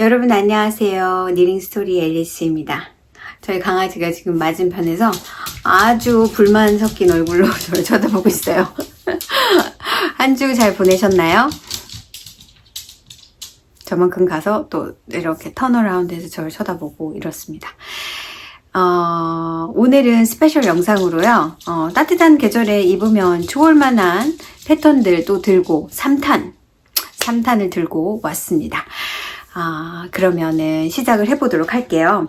여러분 안녕하세요. 니링스토리 앨리스입니다. 저희 강아지가 지금 맞은편에서 아주 불만 섞인 얼굴로 저를 쳐다보고 있어요. 한 주 잘 보내셨나요? 저만큼 가서 또 이렇게 턴어라운드해서 저를 쳐다보고 이렇습니다. 오늘은 스페셜 영상으로요. 따뜻한 계절에 입으면 좋을 만한 패턴들도 들고 3탄을 들고 왔습니다. 그러면은 시작을 해보도록 할게요.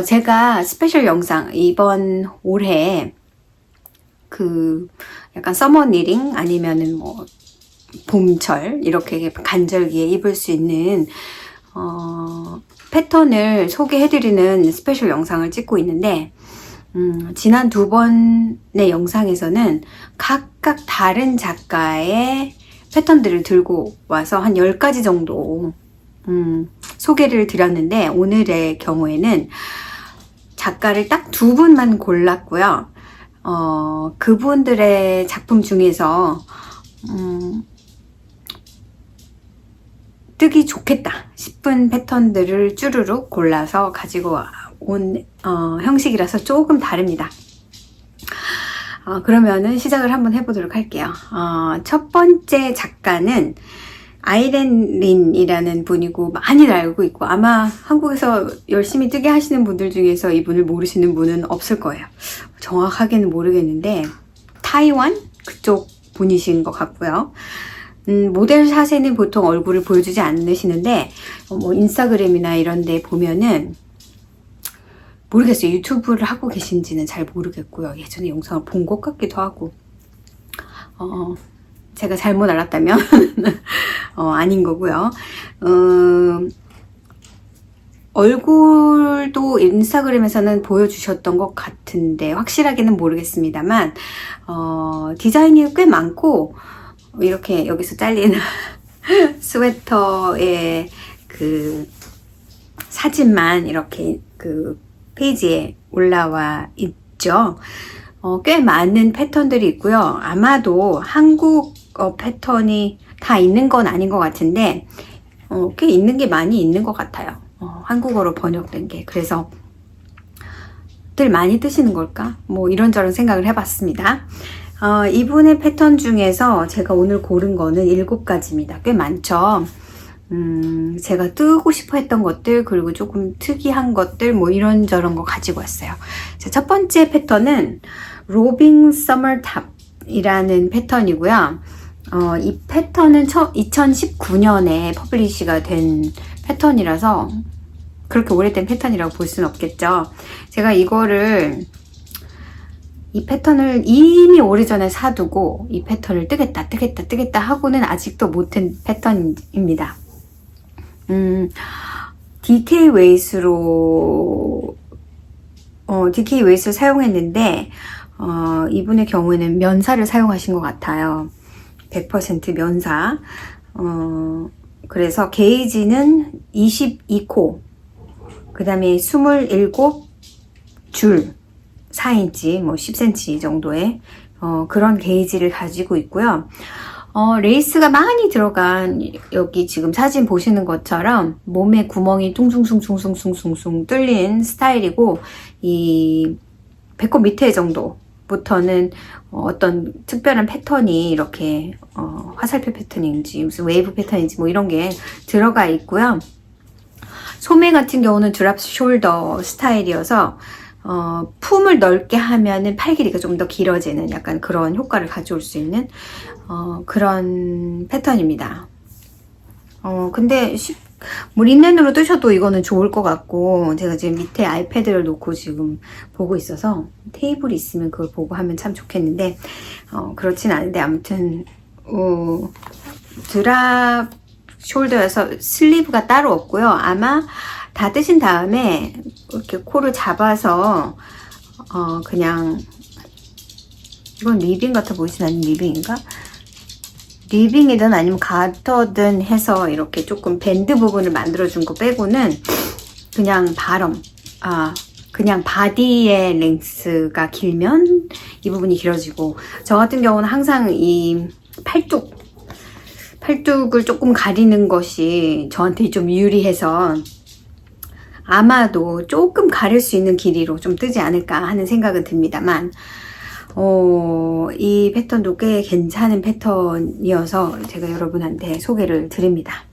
제가 스페셜 영상 이번 올해 약간 서머 니링 아니면은 뭐 봄철 이렇게 간절기에 입을 수 있는 패턴을 소개해드리는 스페셜 영상을 찍고 있는데 지난 2번의 영상에서는 각각 다른 작가의 패턴들을 들고 와서 한 10가지 정도 소개를 드렸는데 오늘의 경우에는 작가를 딱 2분만 골랐고요. 그분들의 작품 중에서 뜨기 좋겠다 싶은 패턴들을 쭈루룩 골라서 가지고 온 형식이라서 조금 다릅니다. 그러면은 시작을 한번 해보도록 할게요. 첫 번째 작가는 아이렌 린이라는 분이고 많이들 알고 있고 아마 한국에서 열심히 뜨게 하시는 분들 중에서 이분을 모르시는 분은 없을 거예요. 정확하게는 모르겠는데 타이완 그쪽 분이신 것 같고요. 모델샷에는 보통 얼굴을 보여주지 않으시는데 뭐 인스타그램이나 이런 데 보면은 모르겠어요. 유튜브를 하고 계신지는 잘 모르겠고요. 예전에 영상을 본 것 같기도 하고 제가 잘못 알았다면 아닌 거고요. 얼굴도 인스타그램에서는 보여주셨던 것 같은데 확실하게는 모르겠습니다만 디자인이 꽤 많고 이렇게 여기서 잘린 스웨터의 그 사진만 이렇게 그 페이지에 올라와 있죠. 꽤 많은 패턴들이 있고요. 아마도 한국 패턴이 다 있는 건 아닌 것 같은데 꽤 있는 게 많이 있는 것 같아요. 한국어로 번역된 게. 그래서 들 많이 뜨시는 걸까? 뭐 이런저런 생각을 해봤습니다. 이분의 패턴 중에서 제가 오늘 고른 거는 7가지입니다. 꽤 많죠. 제가 뜨고 싶어 했던 것들 그리고 조금 특이한 것들 뭐 이런저런 거 가지고 왔어요. 자, 첫 번째 패턴은 로빙 서머탑이라는 패턴이고요. 이 패턴은 2019년에 퍼블리시가 된 패턴이라서 그렇게 오래된 패턴이라고 볼 수는 없겠죠. 제가 이 패턴을 이미 오래전에 사두고 이 패턴을 뜨겠다 하고는 아직도 못한 패턴입니다. DK 웨이스로 사용했는데 이분의 경우에는 면사를 사용하신 것 같아요. 100% 면사. 그래서 게이지는 22코, 그 다음에 27줄 4인치, 뭐 10cm 정도의 그런 게이지를 가지고 있고요. 레이스가 많이 들어간 여기 지금 사진 보시는 것처럼 몸에 구멍이 퉁퉁퉁퉁퉁퉁퉁 뚫린 스타일이고 이 배꼽 밑에 정도부터는 어떤 특별한 패턴이 이렇게 화살표 패턴인지 무슨 웨이브 패턴인지 뭐 이런 게 들어가 있고요. 소매 같은 경우는 드랍 숄더 스타일이어서 품을 넓게 하면은 팔 길이가 좀 더 길어지는 약간 그런 효과를 가져올 수 있는 그런 패턴입니다. 근데 뭐 린넨으로 뜨셔도 이거는 좋을 것 같고 제가 지금 밑에 아이패드를 놓고 지금 보고 있어서 테이블이 있으면 그걸 보고 하면 참 좋겠는데 그렇진 않은데 아무튼 드랍 숄더여서 슬리브가 따로 없고요. 아마 다 뜨신 다음에 이렇게 코를 잡아서 그냥 이건 리빙 같아 보이진 않는 리빙인가? 리빙이든 아니면 가터든 해서 이렇게 조금 밴드 부분을 만들어준 거 빼고는 그냥 그냥 바디의 랭스가 길면 이 부분이 길어지고 저 같은 경우는 항상 이 팔뚝 팔뚝을 조금 가리는 것이 저한테 좀 유리해서 아마도 조금 가릴 수 있는 길이로 좀 뜨지 않을까 하는 생각은 듭니다만, 이 패턴도 꽤 괜찮은 패턴이어서 제가 여러분한테 소개를 드립니다.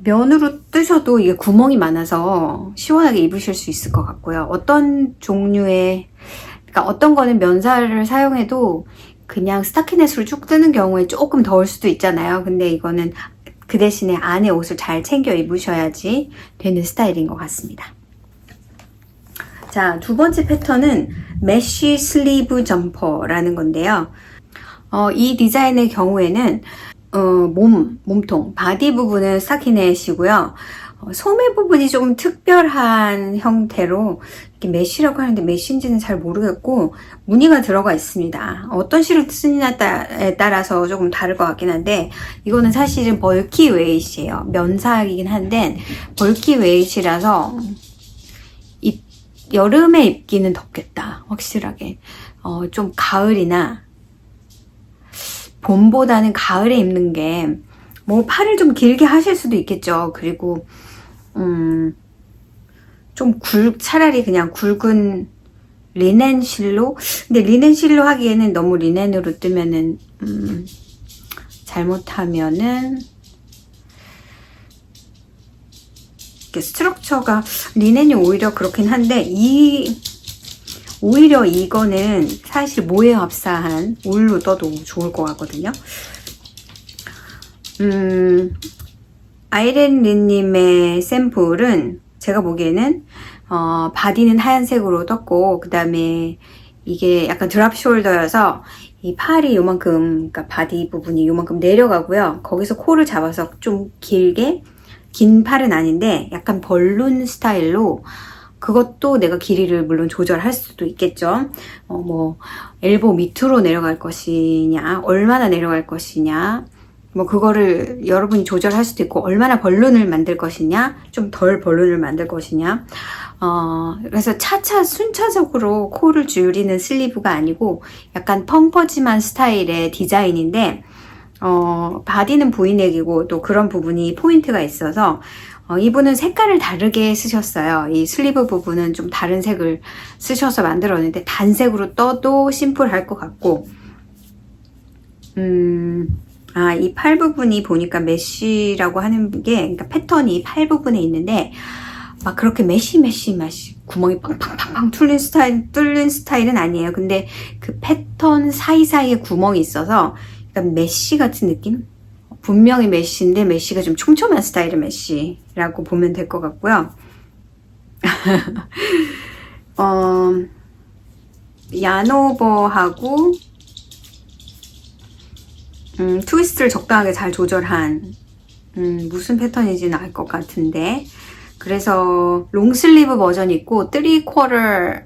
면으로 뜨셔도 이게 구멍이 많아서 시원하게 입으실 수 있을 것 같고요. 어떤 종류의, 그러니까 어떤 거는 면사를 사용해도 그냥 스타키넷으로 쭉 뜨는 경우에 조금 더울 수도 있잖아요. 근데 이거는 그 대신에 안에 옷을 잘 챙겨 입으셔야지 되는 스타일인 것 같습니다. 자, 두 번째 패턴은 메쉬 슬리브 점퍼라는 건데요. 이 디자인의 경우에는 몸통, 바디 부분은 스타키넷이고요. 소매 부분이 좀 특별한 형태로 이렇게 메쉬라고 하는데 메쉬인지는 잘 모르겠고 무늬가 들어가 있습니다. 어떤 실을 쓰느냐에 따라서 조금 다를 것 같긴 한데 이거는 사실은 벌키 웨이시예요. 면사이긴 한데 벌키 웨이시라서 여름에 입기는 덥겠다. 확실하게 좀 가을이나 봄보다는 가을에 입는 게 뭐 팔을 좀 길게 하실 수도 있겠죠. 그리고 좀 차라리 그냥 굵은 리넨 실로, 근데 리넨 실로 하기에는 너무 리넨으로 뜨면은 잘못하면은 이렇게 스트럭처가 리넨이 오히려 그렇긴 한데 오히려 이거는 사실 모에 흡사한 울로 떠도 좋을 것 같거든요. 아이렌리님의 샘플은 제가 보기에는 바디는 하얀색으로 떴고 그 다음에 이게 약간 드랍 숄더여서 이 팔이 요만큼, 그러니까 바디 부분이 요만큼 내려가고요. 거기서 코를 잡아서 좀 길게, 긴 팔은 아닌데 약간 벌룬 스타일로, 그것도 내가 길이를 물론 조절할 수도 있겠죠. 뭐 엘보 밑으로 내려갈 것이냐, 얼마나 내려갈 것이냐, 뭐 그거를 여러분이 조절할 수도 있고, 얼마나 벌룬을 만들 것이냐, 좀 덜 벌룬을 만들 것이냐. 그래서 순차적으로 코를 줄이는 슬리브가 아니고 약간 펑퍼짐한 스타일의 디자인인데, 바디는 V넥이고 또 그런 부분이 포인트가 있어서 이분은 색깔을 다르게 쓰셨어요. 이 슬리브 부분은 좀 다른 색을 쓰셔서 만들었는데 단색으로 떠도 심플할 것 같고, 이 팔 부분이 보니까 메쉬라고 하는 게, 그러니까 패턴이 팔 부분에 있는데 막 그렇게 메쉬 구멍이 팡팡팡팡 뚫린 스타일은 아니에요. 근데 그 패턴 사이사이에 구멍이 있어서 약간 메쉬 같은 느낌? 분명히 메쉬인데 메쉬가 좀 촘촘한 스타일의 메쉬라고 보면 될 것 같고요. 얀오버하고 트위스트를 적당하게 잘 조절한 무슨 패턴인지는 알 것 같은데, 그래서 롱슬리브 버전이 있고 3/4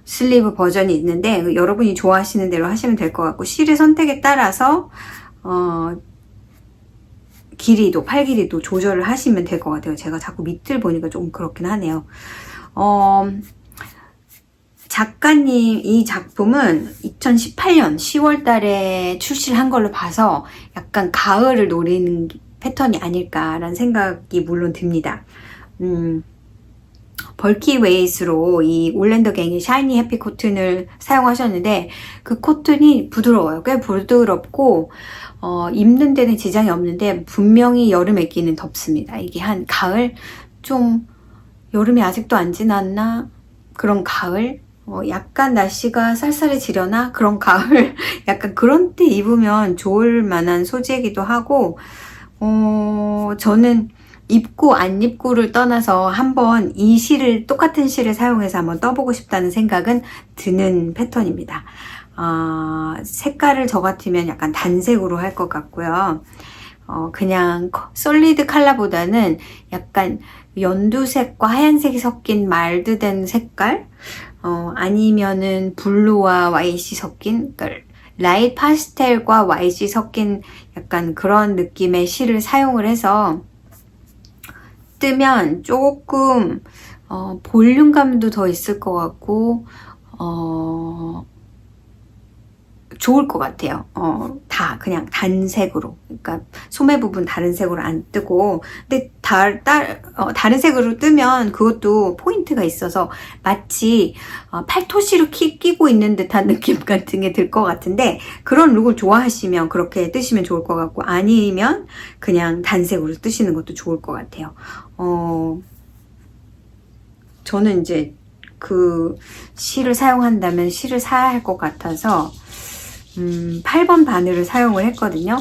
슬리브 버전이 있는데 여러분이 좋아하시는 대로 하시면 될 것 같고, 실의 선택에 따라서 길이도, 팔 길이도 조절을 하시면 될 것 같아요. 제가 자꾸 밑을 보니까 좀 그렇긴 하네요. 작가님 이 작품은 2018년 10월 달에 출시를 한 걸로 봐서 약간 가을을 노리는 패턴이 아닐까라는 생각이 물론 듭니다. 벌키 웨이스로 이 올랜더 갱의 샤이니 해피 코튼을 사용하셨는데 그 코튼이 부드러워요. 꽤 부드럽고 입는 데는 지장이 없는데 분명히 여름에 입기는 덥습니다. 이게 한 가을, 좀 여름이 아직도 안 지났나? 그런 가을? 약간 날씨가 쌀쌀해지려나? 그런 가을? 약간 그런 때 입으면 좋을 만한 소재이기도 하고, 저는 입고 안 입고를 떠나서 한번 이 실을, 똑같은 실을 사용해서 한번 떠보고 싶다는 생각은 드는 패턴입니다. 색깔을 저 같으면 약간 단색으로 할 것 같고요. 그냥 솔리드 컬러보다는 약간 연두색과 하얀색이 섞인 말드된 색깔, 아니면은 블루와 화이트이 섞인, 그러니까 라이트 파스텔과 화이트이 섞인 약간 그런 느낌의 실을 사용을 해서 뜨면 조금 볼륨감도 더 있을 것 같고, 좋을 것 같아요. 다 그냥 단색으로, 그러니까 소매 부분 다른 색으로 안 뜨고, 근데 다른 색으로 뜨면 그것도 포인트가 있어서 마치 팔토시로 끼고 있는 듯한 느낌 같은 게 들 것 같은데, 그런 룩을 좋아하시면 그렇게 뜨시면 좋을 것 같고, 아니면 그냥 단색으로 뜨시는 것도 좋을 것 같아요. 저는 이제 그 실을 사용한다면 실을 사야 할 것 같아서 8번 바늘을 사용을 했거든요.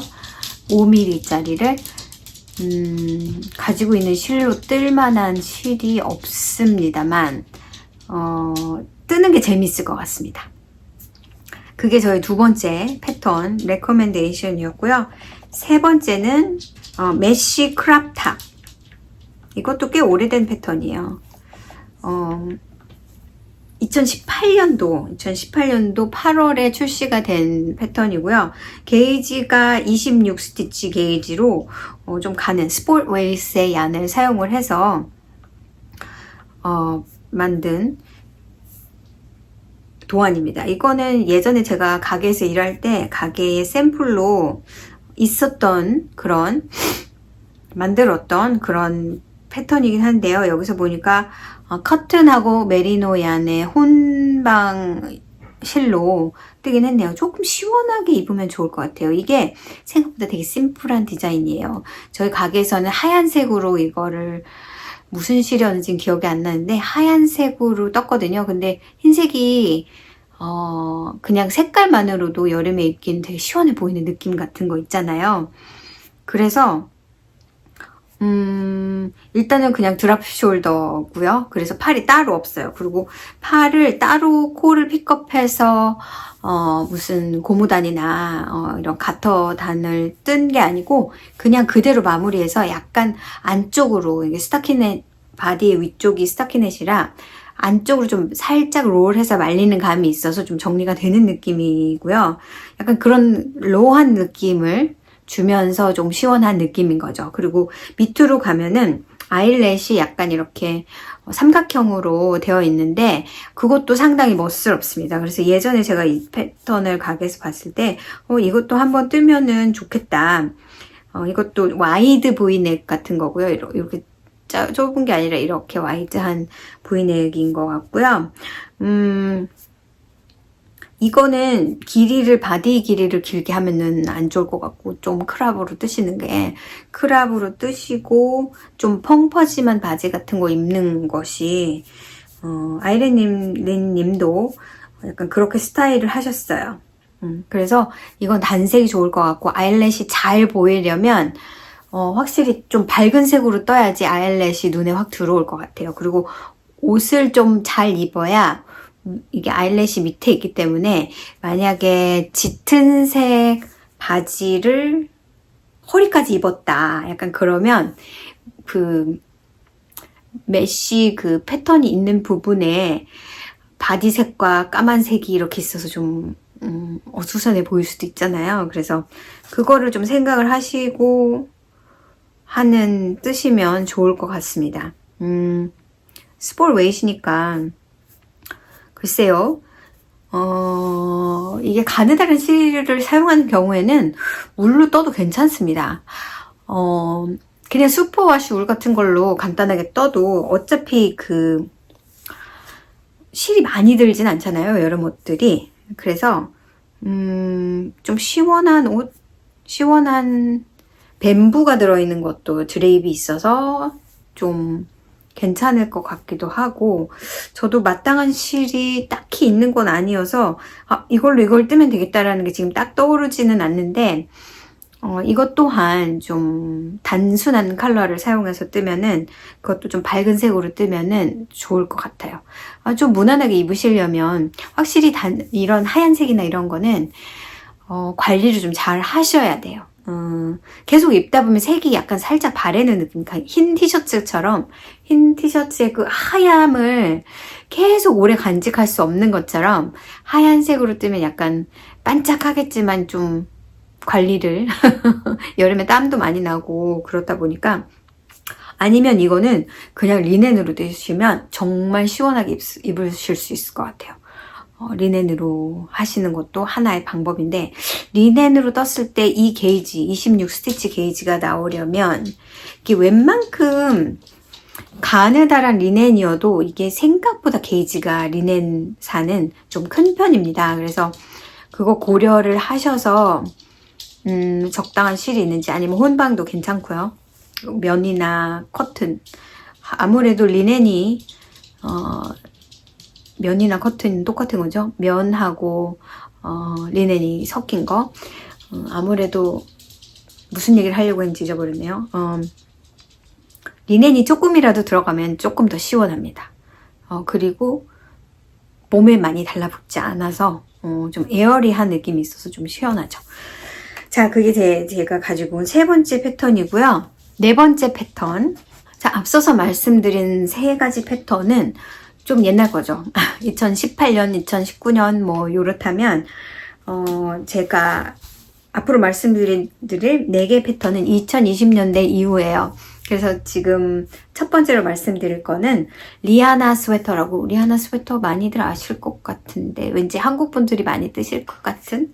5mm짜리를 가지고 있는 실로 뜰만한 실이 없습니다만 뜨는 게 재밌을 것 같습니다. 그게 저희 두 번째 패턴 레커멘데이션이었고요. 세 번째는 메쉬 크랍탑. 이것도 꽤 오래된 패턴이에요. 2018년도 8월에 출시가 된 패턴이고요. 게이지가 26 스티치 게이지로 좀 가는 스포츠 웨이스의 얀을 사용을 해서 만든 도안입니다. 이거는 예전에 제가 가게에서 일할 때 가게에 샘플로 있었던 만들었던 그런 패턴이긴 한데요. 여기서 보니까 커튼하고 메리노 얀의 혼방 실로 뜨긴 했네요. 조금 시원하게 입으면 좋을 것 같아요. 이게 생각보다 되게 심플한 디자인이에요. 저희 가게에서는 하얀색으로 이거를 무슨 실이었는지 기억이 안 나는데 하얀색으로 떴거든요. 근데 흰색이 그냥 색깔만으로도 여름에 입기는 되게 시원해 보이는 느낌 같은 거 있잖아요. 그래서 일단은 그냥 드랍 숄더고요. 그래서 팔이 따로 없어요. 그리고 팔을 따로 코를 픽업해서 무슨 고무단이나 이런 가터단을 뜬 게 아니고 그냥 그대로 마무리해서 약간 안쪽으로, 이게 스타키넷 바디의 위쪽이 스타키넷이라 안쪽으로 좀 살짝 롤해서 말리는 감이 있어서 좀 정리가 되는 느낌이고요. 약간 그런 로한 느낌을 주면서 좀 시원한 느낌인 거죠. 그리고 밑으로 가면은 아이렛이 약간 이렇게 삼각형으로 되어 있는데 그것도 상당히 멋스럽습니다. 그래서 예전에 제가 이 패턴을 가게에서 봤을 때 이것도 한번 뜨면은 좋겠다. 이것도 와이드 보이넥 같은 거고요. 이렇게 좁은 게 아니라 이렇게 와이드한 보이넥인 것 같고요. 이거는 바디 길이를 길게 하면은 안 좋을 것 같고, 좀 크랍으로 뜨시는 게, 크랍으로 뜨시고, 좀 펑퍼짐한 바지 같은 거 입는 것이, 아이렌님도 약간 그렇게 스타일을 하셨어요. 그래서 이건 단색이 좋을 것 같고, 아이렛이 잘 보이려면, 확실히 좀 밝은 색으로 떠야지 아이렛이 눈에 확 들어올 것 같아요. 그리고 옷을 좀 잘 입어야, 이게 아이렛이 밑에 있기 때문에 만약에 짙은 색 바지를 허리까지 입었다, 약간 그러면 그 메쉬 그 패턴이 있는 부분에 바디색과 까만색이 이렇게 있어서 좀 어수선해 보일 수도 있잖아요. 그래서 그거를 좀 생각을 하시고 뜨시면 좋을 것 같습니다. 스포츠 웨이시니까 글쎄요, 이게 가느다란 실을 사용하는 경우에는 울로 떠도 괜찮습니다. 그냥 슈퍼와시 울 같은 걸로 간단하게 떠도 어차피 그 실이 많이 들진 않잖아요, 여름 옷들이. 그래서 좀 시원한 옷, 시원한 뱀부가 들어있는 것도 드레입이 있어서 좀 괜찮을 것 같기도 하고, 저도 마땅한 실이 딱히 있는 건 아니어서 이걸로 이걸 뜨면 되겠다라는 게 지금 딱 떠오르지는 않는데, 이것 또한 좀 단순한 컬러를 사용해서 뜨면은, 그것도 좀 밝은 색으로 뜨면은 좋을 것 같아요. 좀 무난하게 입으시려면 확실히 이런 하얀색이나 이런 거는 관리를 좀 잘 하셔야 돼요. 계속 입다 보면 색이 약간 살짝 바래는 느낌, 흰 티셔츠처럼, 흰 티셔츠의 그 하얀을 계속 오래 간직할 수 없는 것처럼 하얀색으로 뜨면 약간 반짝하겠지만 좀 관리를 여름에 땀도 많이 나고 그렇다 보니까, 아니면 이거는 그냥 리넨으로 뜨시면 정말 시원하게 입으실 수 있을 것 같아요. 리넨으로 하시는 것도 하나의 방법인데, 리넨으로 떴을 때 이 게이지, 26 스티치 게이지가 나오려면 이게 웬만큼 가느다란 리넨이어도 이게 생각보다 게이지가 리넨사는 좀 큰 편입니다. 그래서 그거 고려를 하셔서 적당한 실이 있는지, 아니면 혼방도 괜찮고요. 면이나 커튼, 아무래도 리넨이 면이나 커튼 똑같은 거죠. 면하고 리넨이 섞인 거, 아무래도 무슨 얘기를 하려고 했는지 잊어버렸네요. 리넨이 조금이라도 들어가면 조금 더 시원합니다. 그리고 몸에 많이 달라붙지 않아서 좀 에어리한 느낌이 있어서 좀 시원하죠. 자, 그게 제가 가지고 온 세 번째 패턴이고요. 네 번째 패턴. 자, 앞서서 말씀드린 세 가지 패턴은 좀 옛날 거죠. 2018년, 2019년 뭐 요렇다면 제가 앞으로 말씀드릴 4개 패턴은 2020년대 이후예요. 그래서 지금 첫 번째로 말씀드릴 거는 리아나 스웨터라고, 리아나 스웨터 많이들 아실 것 같은데 왠지 한국 분들이 많이 뜨실 것 같은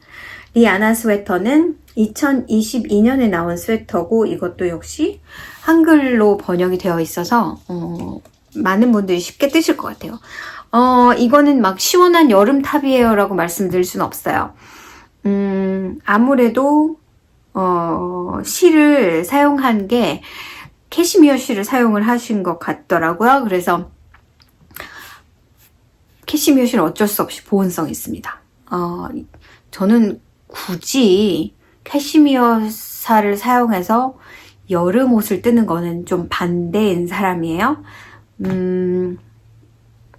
리아나 스웨터는 2022년에 나온 스웨터고, 이것도 역시 한글로 번역이 되어 있어서 많은 분들이 쉽게 뜨실 것 같아요. 이거는 막 시원한 여름 탑이에요 라고 말씀드릴 수는 없어요. 아무래도 실을 사용한 게 캐시미어 실을 사용을 하신 것 같더라고요. 그래서 캐시미어 실은 어쩔 수 없이 보온성이 있습니다. 저는 굳이 캐시미어 살을 사용해서 여름 옷을 뜨는 거는 좀 반대인 사람이에요.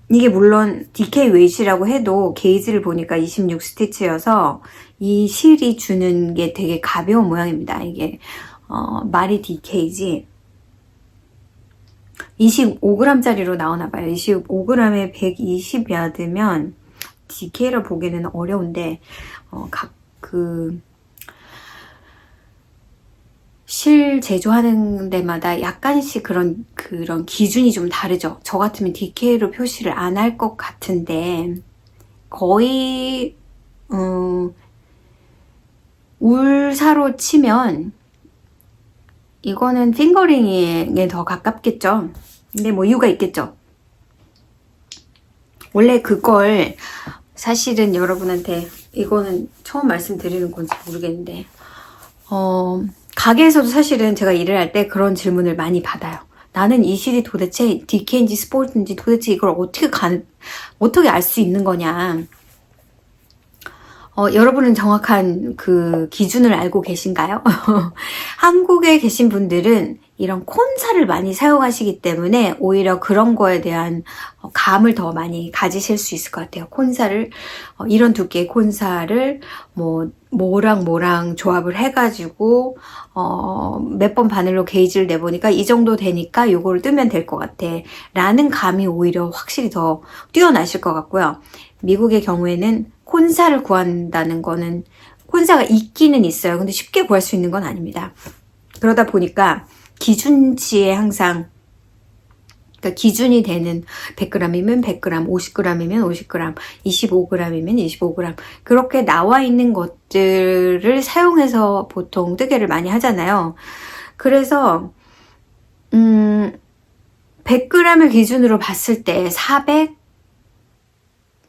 이게 물론 DK 웨이시라고 해도 게이지를 보니까 26 스티치여서 이 실이 주는 게 되게 가벼운 모양입니다. 이게 말이 DK지 25g짜리로 나오나봐요. 25g에 120야드면 DK를 보기는 어려운데 실 제조하는 데마다 약간씩 그런 기준이 좀 다르죠. 저 같으면 DK로 표시를 안 할 것 같은데, 거의 울사로 치면 이거는 핑거링에 더 가깝겠죠. 근데 뭐 이유가 있겠죠. 원래 그걸 사실은 여러분한테, 이거는 처음 말씀드리는 건지 모르겠는데, 가게에서도 사실은 제가 일을 할 때 그런 질문을 많이 받아요. 나는 이 실이 도대체 DK인지 스포츠인지 도대체 이걸 어떻게 알 수 있는 거냐. 여러분은 정확한 그 기준을 알고 계신가요? 한국에 계신 분들은 이런 콘사를 많이 사용하시기 때문에 오히려 그런 거에 대한 감을 더 많이 가지실 수 있을 것 같아요. 콘사를, 이런 두께의 콘사를 뭐랑 조합을 해가지고 몇 번 바늘로 게이지를 내보니까 이 정도 되니까 요거를 뜨면 될 것 같아 라는 감이 오히려 확실히 더 뛰어나실 것 같고요. 미국의 경우에는 콘사를 구한다는 거는, 콘사가 있기는 있어요. 근데 쉽게 구할 수 있는 건 아닙니다. 그러다 보니까 기준치에 항상, 그러니까 기준이 되는 100g이면 100g, 50g이면 50g, 25g이면 25g, 그렇게 나와 있는 것들을 사용해서 보통 뜨개를 많이 하잖아요. 그래서 100g을 기준으로 봤을 때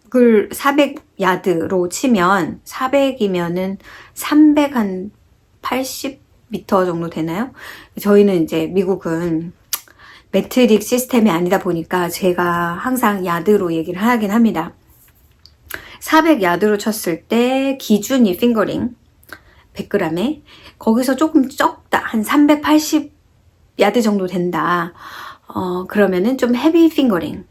400야드로 치면, 400이면은 380m 정도 되나요? 저희는 이제 미국은 매트릭 시스템이 아니다 보니까 제가 항상 야드로 얘기를 하긴 합니다. 400야드로 쳤을 때 기준이 핑거링 100g에, 거기서 조금 적다, 한 380야드 정도 된다. 그러면은 좀 헤비 핑거링,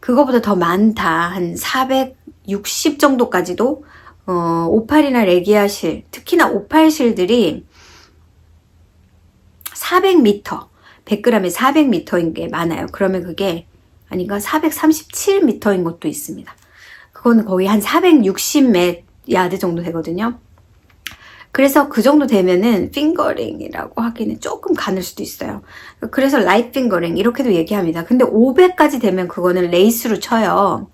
그거보다 더 많다, 한 460 정도까지도, 오팔이나 레기아 실, 특히나 오팔 실들이 400m, 100g에 400m인 게 많아요. 그러면 그게 아닌가 437m인 것도 있습니다. 그거는 거의 한 460야드 정도 되거든요. 그래서 그 정도 되면은 핑거링이라고 하기는 조금 가늘 수도 있어요. 그래서 라이트 핑거링 이렇게도 얘기합니다. 근데 500까지 되면 그거는 레이스로 쳐요.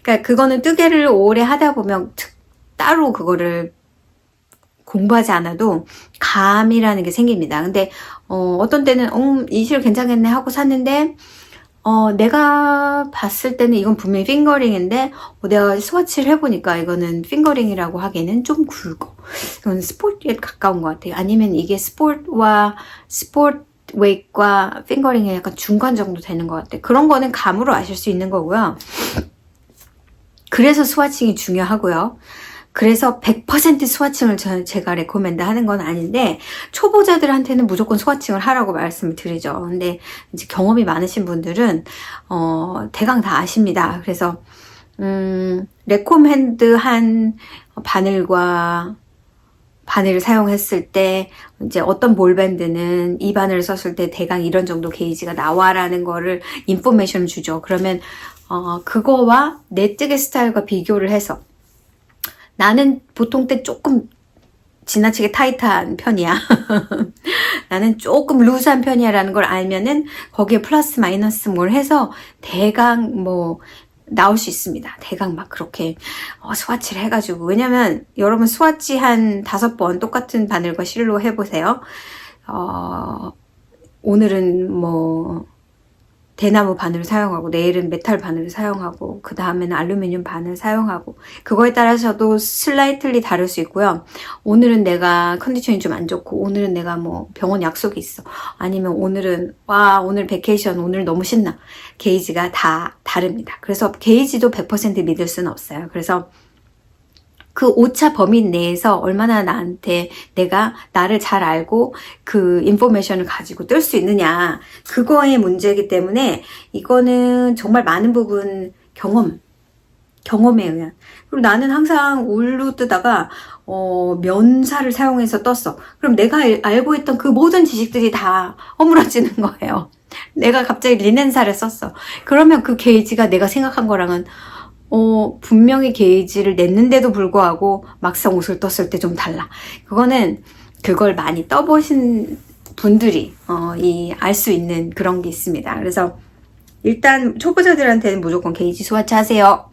그러니까 그거는 뜨개를 오래 하다 보면 따로 그거를 공부하지 않아도 감이라는 게 생깁니다. 근데 어떤 때는 이 실 괜찮겠네 하고 샀는데 내가 봤을 때는 이건 분명히 핑거링인데 내가 스와치를 해보니까 이거는 핑거링이라고 하기에는 좀 굵어. 이건 스포츠에 가까운 것 같아요. 아니면 이게 스포츠 웨이트과 핑거링의 약간 중간 정도 되는 것 같아요. 그런 거는 감으로 아실 수 있는 거고요. 그래서 스와칭이 중요하고요. 그래서 100% 스와칭을 제가 레코멘드 하는 건 아닌데 초보자들한테는 무조건 스와칭을 하라고 말씀을 드리죠. 근데 이제 경험이 많으신 분들은 대강 다 아십니다. 그래서 레코멘드한 바늘을 사용했을 때 이제 어떤 볼밴드는 이 바늘을 썼을 때 대강 이런 정도 게이지가 나와라는 거를 인포메이션을 주죠. 그러면 그거와 내 뜨개 스타일과 비교를 해서 나는 보통 때 조금 지나치게 타이트한 편이야. 나는 조금 루즈한 편이야 라는 걸 알면은 거기에 플러스 마이너스 뭘 해서 대강 뭐 나올 수 있습니다. 대강 막 그렇게 스와치를 해가지고. 왜냐면 여러분 스와치 한 5번 똑같은 바늘과 실로 해보세요. 오늘은 뭐 대나무 바늘을 사용하고 내일은 메탈 바늘을 사용하고 그 다음에는 알루미늄 바늘 사용하고 그거에 따라서도 슬라이틀리 다를 수 있고요. 오늘은 내가 컨디션이 좀 안 좋고 오늘은 내가 뭐 병원 약속이 있어. 아니면 오늘은 오늘 베케이션 오늘 너무 신나. 게이지가 다 다릅니다. 그래서 게이지도 100% 믿을 수는 없어요. 그래서 그 오차 범위 내에서 얼마나 나를 잘 알고 그 인포메이션을 가지고 뜰 수 있느냐 그거의 문제이기 때문에 이거는 정말 많은 부분 경험에 의한. 그리고 나는 항상 울로 뜨다가 면사를 사용해서 떴어. 그럼 내가 알고 있던 그 모든 지식들이 다 허물어지는 거예요. 내가 갑자기 리넨사를 썼어. 그러면 그 게이지가 내가 생각한 거랑은 분명히 게이지를 냈는데도 불구하고 막상 옷을 떴을 때 좀 달라. 그걸 많이 떠보신 분들이 알 수 있는 그런 게 있습니다. 그래서 일단 초보자들한테는 무조건 게이지 스와치 하세요.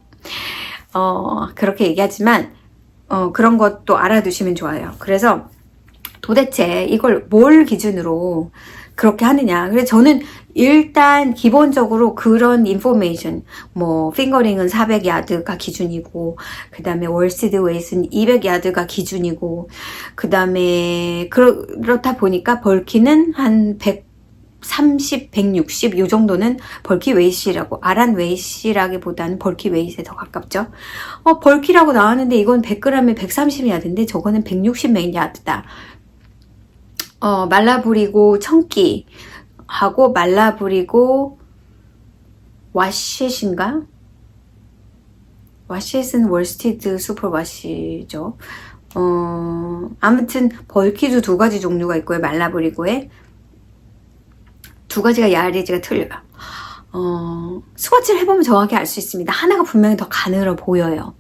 그렇게 얘기하지만 그런 것도 알아두시면 좋아요. 그래서 도대체 이걸 뭘 기준으로 그렇게 하느냐. 그래서 저는 일단 기본적으로 그런 인포메이션, 뭐 핑거링은 400야드가 기준이고 그 다음에 월시드 웨이트는 200야드가 기준이고 그 다음에 그렇다 보니까 벌키는 한 130, 160 이 정도는 벌키 웨이시라고, 아란 웨이시라기보다는 벌키 웨이시에 더 가깝죠. 벌키라고 나왔는데 이건 100g에 130야드인데 저거는 160 야드다. 말라부리고 청기 하고 말라부리고 와시쉿인가? 와시쉿은 월스티드 슈퍼 와시죠. 아무튼 벌키도 2가지 종류가 있고요. 말라부리고에 2가지가 야리지가 틀려요. 스와치를 해보면 정확히 알 수 있습니다. 하나가 분명히 더 가늘어 보여요.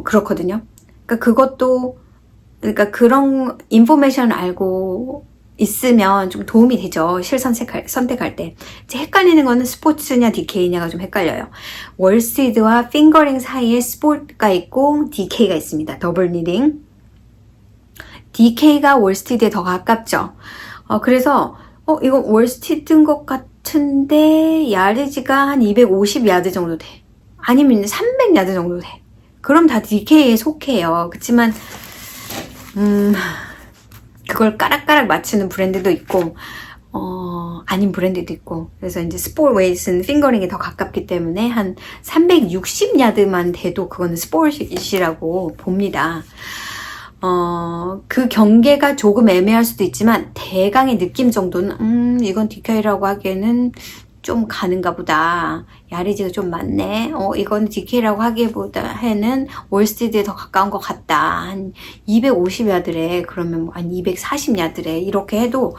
그렇거든요. 그러니까 그런 인포메이션을 알고 있으면 좀 도움이 되죠. 실 선택할 때. 이제 헷갈리는 거는 스포츠냐 DK냐가 좀 헷갈려요. 월스티드와 핑거링 사이에 스포츠가 있고 DK가 있습니다. 더블 니딩. DK가 월스티드에 더 가깝죠. 그래서 이거 월스티드인 것 같은데 야리지가 한 250야드 정도 돼. 아니면 300야드 정도 돼. 그럼 다 DK에 속해요. 그렇지만 그걸 까락까락 맞추는 브랜드도 있고 아닌 브랜드도 있고. 그래서 이제 스포츠 웨이트는 핑거링이 더 가깝기 때문에 한 360야드만 돼도 그거는 스포츠이라고 봅니다. 그 경계가 조금 애매할 수도 있지만 대강의 느낌 정도는 이건 DK라고 하기에는 좀 가는가 보다. 야리지가 좀 많네. 이건 DK라고 하기보다는 월스티드에 더 가까운 것 같다. 한 250야드래. 그러면 한 240야드래. 이렇게 해도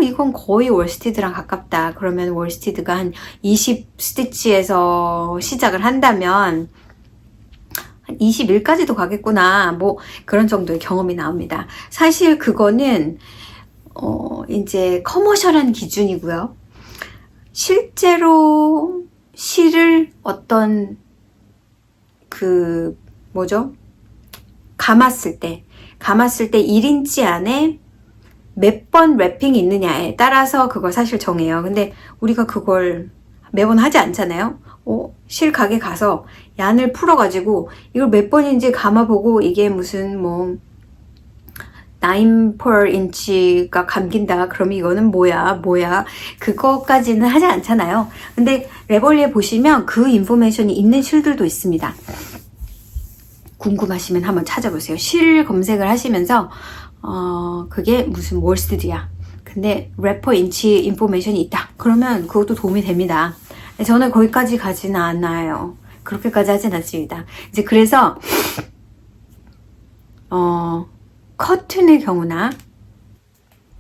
이건 거의 월스티드랑 가깝다. 그러면 월스티드가 한 20스티치에서 시작을 한다면 한 21까지도 가겠구나. 뭐 그런 정도의 경험이 나옵니다. 사실 그거는 이제 커머셜한 기준이고요. 실제로 실을 어떤 그 뭐죠? 감았을 때 1인치 안에 몇 번 랩핑이 있느냐에 따라서 그걸 사실 정해요. 근데 우리가 그걸 매번 하지 않잖아요. 실 가게 가서 얀을 풀어가지고 이걸 몇 번인지 감아보고 이게 무슨 뭐 9 per inch가 감긴다. 그럼 이거는 뭐야? 그거까지는 하지 않잖아요. 근데 레벌리에 보시면 그 인포메이션이 있는 실들도 있습니다. 궁금하시면 한번 찾아보세요. 실 검색을 하시면서 그게 무슨 월스트리트야. 근데 래퍼 인치 인포메이션이 있다. 그러면 그것도 도움이 됩니다. 저는 거기까지 가지는 않아요. 그렇게까지 하진 않습니다. 이제 그래서 커튼의 경우나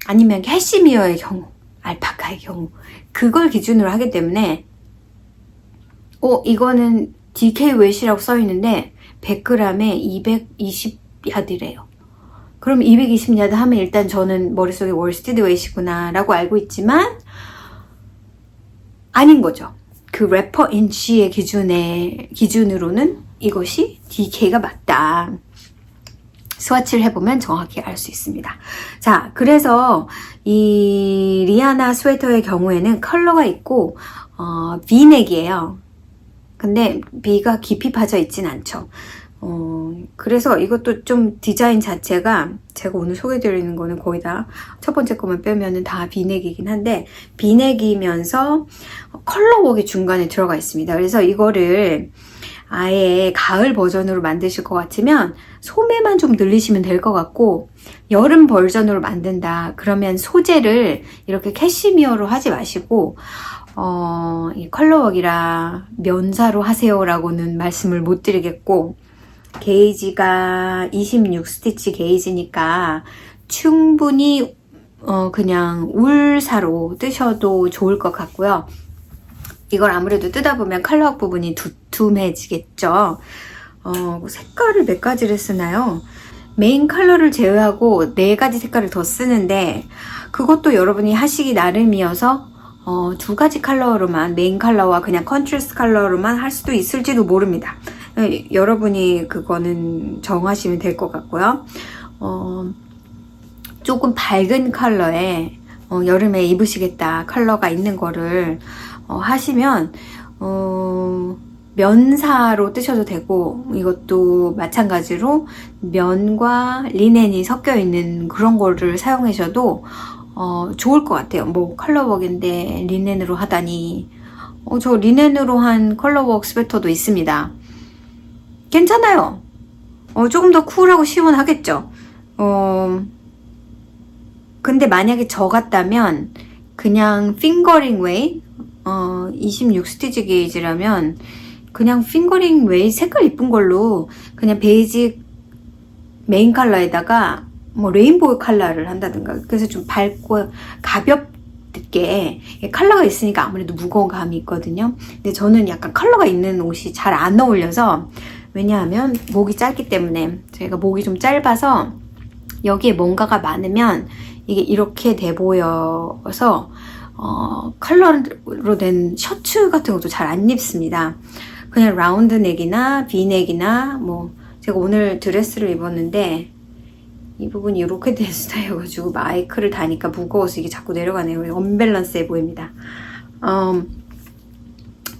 아니면 캐시미어의 경우, 알파카의 경우 그걸 기준으로 하기 때문에 이거는 DK 웨이시라고 써있는데 100g에 220야드래요. 그럼 220야드 하면 일단 저는 머릿속에 월스티드 웨이시구나 라고 알고 있지만 아닌 거죠. 그 래퍼 인치의 기준으로는 이것이 DK가 맞다. 스와치를 해보면 정확히 알 수 있습니다. 자, 그래서 이 리아나 스웨터의 경우에는 컬러가 있고 V넥이에요. 근데 V가 깊이 파져 있진 않죠. 그래서 이것도 좀 디자인 자체가 제가 오늘 소개드리는 거는 거의 다 첫 번째 거만 빼면은 다 V넥이긴 한데 V넥이면서 컬러웍이 중간에 들어가 있습니다. 그래서 이거를 아예 가을 버전으로 만드실 것 같으면 소매만 좀 늘리시면 될 것 같고 여름 버전으로 만든다 그러면 소재를 이렇게 캐시미어로 하지 마시고 이 컬러웍이라 면사로 하세요 라고는 말씀을 못 드리겠고 게이지가 26 스티치 게이지니까 충분히 그냥 울사로 뜨셔도 좋을 것 같고요. 이걸 아무래도 뜯다 보면 컬러웍 부분이 두툼해지겠죠. 색깔을 몇 가지를 쓰나요? 메인 컬러를 제외하고 4가지 색깔을 더 쓰는데 그것도 여러분이 하시기 나름이어서 2가지 컬러로만 메인 컬러와 그냥 컨트라스트 컬러로만 할 수도 있을지도 모릅니다. 여러분이 그거는 정하시면 될 것 같고요. 조금 밝은 컬러에 여름에 입으시겠다 컬러가 있는 거를 하시면 면사로 뜨셔도 되고 이것도 마찬가지로 면과 리넨이 섞여 있는 그런 거를 사용하셔도 좋을 것 같아요. 뭐 컬러웍인데 리넨으로 하다니 저 리넨으로 한 컬러웍 스웨터도 있습니다. 괜찮아요. 조금 더 쿨하고 시원하겠죠. 근데 만약에 저 같다면 그냥 핑거링 웨이 26 스티치 게이지라면 그냥 핑거링 웨이 색깔 이쁜 걸로 그냥 베이직 메인 컬러에다가 뭐 레인보우 컬러를 한다든가 그래서 좀 밝고 가볍게 컬러가 있으니까 아무래도 무거운 감이 있거든요. 근데 저는 약간 컬러가 있는 옷이 잘 안 어울려서 왜냐하면 목이 짧기 때문에 제가 목이 좀 짧아서 여기에 뭔가가 많으면 이게 이렇게 돼 보여서 컬러로 된 셔츠 같은 것도 잘 안 입습니다. 그냥 라운드 넥이나 V넥이나 뭐 제가 오늘 드레스를 입었는데 이 부분이 이렇게 된 스타일이어가지고 마이크를 다니까 무거워서 이게 자꾸 내려가네요. 언밸런스해 보입니다.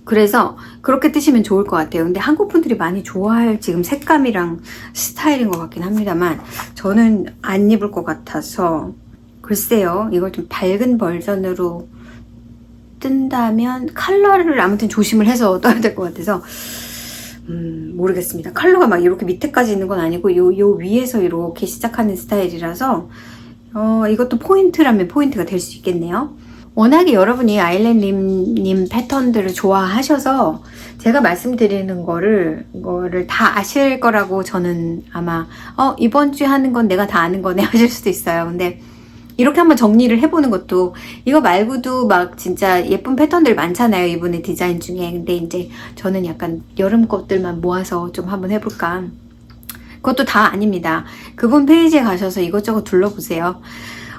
그래서 그렇게 뜨시면 좋을 것 같아요. 근데 한국 분들이 많이 좋아할 지금 색감이랑 스타일인 것 같긴 합니다만 저는 안 입을 것 같아서 글쎄요. 이걸 좀 밝은 버전으로 뜬다면 컬러를 아무튼 조심을 해서 떠야 될 것 같아서 모르겠습니다. 컬러가 막 이렇게 밑에까지 있는 건 아니고 요 위에서 이렇게 시작하는 스타일이라서 이것도 포인트라면 포인트가 될 수 있겠네요. 워낙에 여러분이 아일랜님 패턴들을 좋아하셔서 제가 말씀드리는 거를 다 아실 거라고 저는 아마 이번 주에 하는 건 내가 다 아는 거네 하실 수도 있어요. 근데 이렇게 한번 정리를 해보는 것도 이거 말고도 막 진짜 예쁜 패턴들 많잖아요. 이번에 디자인 중에. 근데 이제 저는 약간 여름 것들만 모아서 좀 한번 해볼까. 그것도 다 아닙니다. 그분 페이지에 가셔서 이것저것 둘러보세요.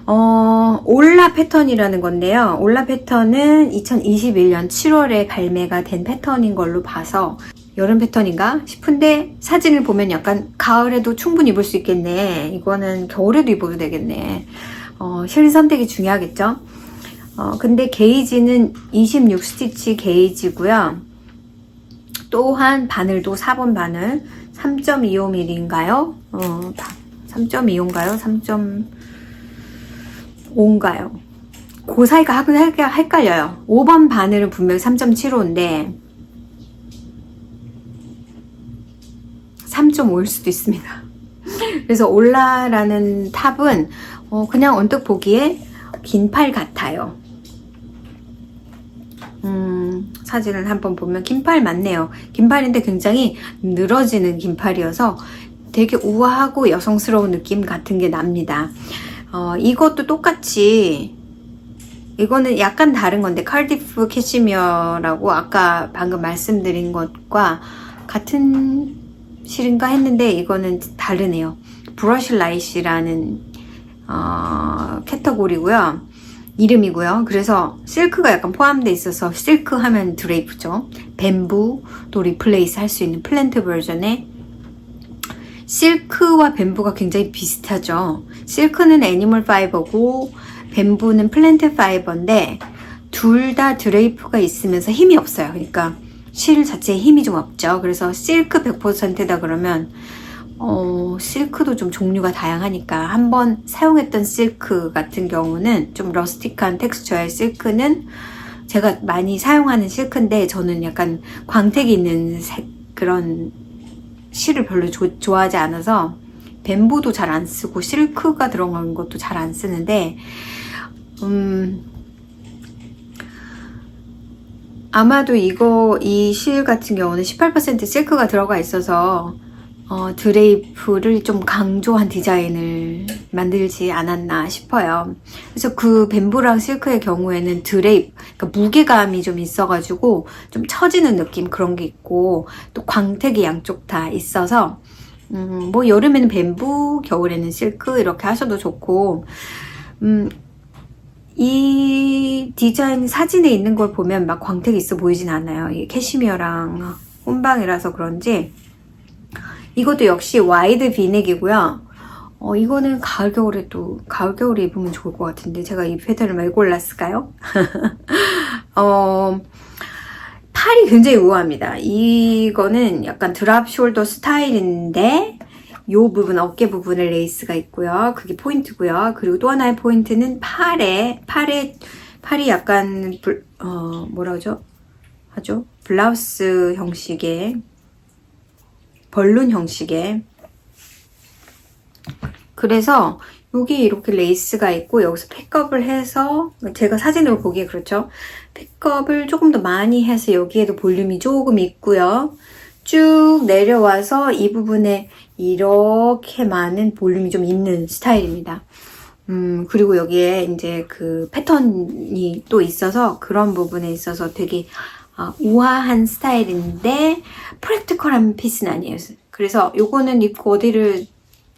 올라 패턴이라는 건데요. 올라 패턴은 2021년 7월에 발매가 된 패턴인 걸로 봐서 여름 패턴인가 싶은데 사진을 보면 약간 가을에도 충분히 입을 수 있겠네. 이거는 겨울에도 입어도 되겠네. 실 선택이 중요하겠죠. 근데 게이지는 26 스티치 게이지고요. 또한 바늘도 4번 바늘 3.25mm인가요? 3.25인가요? 3.5인가요? 그 사이가 헷갈려요. 5번 바늘은 분명히 3.75인데 3.5일 수도 있습니다. 그래서 올라라는 탑은 그냥 언뜻 보기에 긴 팔 같아요. 사진을 한번 보면 긴 팔 맞네요. 긴 팔인데 굉장히 늘어지는 긴 팔이어서 되게 우아하고 여성스러운 느낌 같은 게 납니다. 이것도 똑같이 이거는 약간 다른 건데 칼디프 캐시미어라고 아까 방금 말씀드린 것과 같은 실인가 했는데 이거는 다르네요. 브러쉬 라이시라는 캐터고리고요. 이름이고요. 그래서 실크가 약간 포함되어 있어서 실크 하면 드레이프죠. 뱀부도 리플레이스 할 수 있는 플랜트 버전의 실크와 뱀부가 굉장히 비슷하죠. 실크는 애니멀 파이버고 뱀부는 플랜트 파이버인데 둘 다 드레이프가 있으면서 힘이 없어요. 그러니까 실 자체에 힘이 좀 없죠. 그래서 실크 100%다 그러면 실크도 좀 종류가 다양하니까 한번 사용했던 실크 같은 경우는 좀 러스틱한 텍스처의 실크는 제가 많이 사용하는 실크인데 저는 약간 광택이 있는 그런 실을 별로 좋아하지 않아서 뱀부도 잘 안 쓰고 실크가 들어간 것도 잘 안 쓰는데 아마도 이 실 같은 경우는 18% 실크가 들어가 있어서 드레이프를 좀 강조한 디자인을 만들지 않았나 싶어요. 그래서 그 뱀부랑 실크의 경우에는 그러니까 무게감이 좀 있어가지고 좀 처지는 느낌 그런 게 있고 또 광택이 양쪽 다 있어서 뭐 여름에는 뱀부, 겨울에는 실크 이렇게 하셔도 좋고 이 디자인 사진에 있는 걸 보면 막 광택이 있어 보이진 않아요. 이게 캐시미어랑 혼방이라서 그런지 이것도 역시 와이드 비넥이고요. 이거는 가을 겨울에 입으면 좋을 것 같은데 제가 이 패턴을 왜 골랐을까요? 팔이 굉장히 우아합니다. 이거는 약간 드랍 숄더 스타일인데 요 부분 어깨 부분에 레이스가 있고요. 그게 포인트고요. 그리고 또 하나의 포인트는 팔이 약간 뭐라 하죠? 블라우스 형식의 벌룬 형식의 그래서 여기 이렇게 레이스가 있고 여기서 팩업을 해서 제가 사진으로 보기에 그렇죠. 팩업을 조금 더 많이 해서 여기에도 볼륨이 조금 있고요. 쭉 내려와서 이 부분에 이렇게 많은 볼륨이 좀 있는 스타일입니다. 그리고 여기에 이제 그 패턴이 또 있어서 그런 부분에 있어서 되게 우아한 스타일인데 프랙티컬한 핏은 아니에요. 그래서 요거는 입고 어디를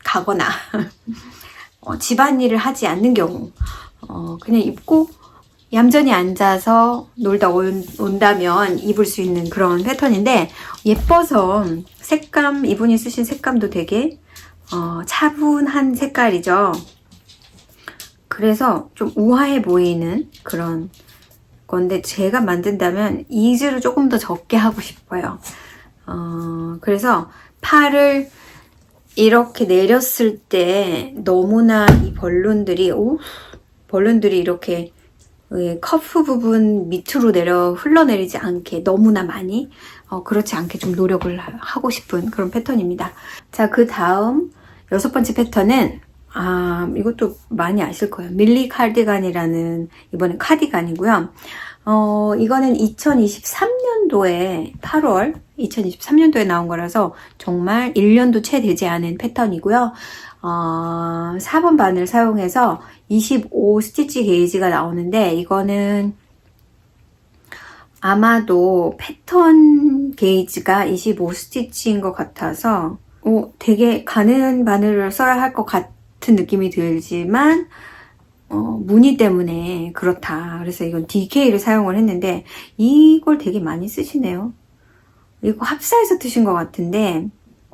가거나 집안일을 하지 않는 경우 그냥 입고 얌전히 앉아서 놀다 온다면 입을 수 있는 그런 패턴인데 예뻐서 색감, 이분이 쓰신 색감도 되게 차분한 색깔이죠. 그래서 좀 우아해 보이는 그런 건데 제가 만든다면 이즈를 조금 더 적게 하고 싶어요. 그래서 팔을 이렇게 내렸을 때 너무나 이 벌룬들이 이렇게 커프 부분 밑으로 흘러내리지 않게 너무나 많이 그렇지 않게 좀 노력을 하고 싶은 그런 패턴입니다. 자, 그 다음 6번째 패턴은 이것도 많이 아실 거예요. 밀리 카디건이라는 이번엔 카디건이고요. 이거는 2023년도에 8월 2023년도에 나온 거라서 정말 1년도 채 되지 않은 패턴이고요. 4번 바늘 사용해서 25 스티치 게이지가 나오는데 이거는 아마도 패턴 게이지가 25 스티치인 것 같아서 되게 가는 바늘을 써야 할 것 같은 느낌이 들지만 무늬 때문에 그렇다. 그래서 이건 DK를 사용을 했는데 이걸 되게 많이 쓰시네요. 이거 합사해서 뜨신 것 같은데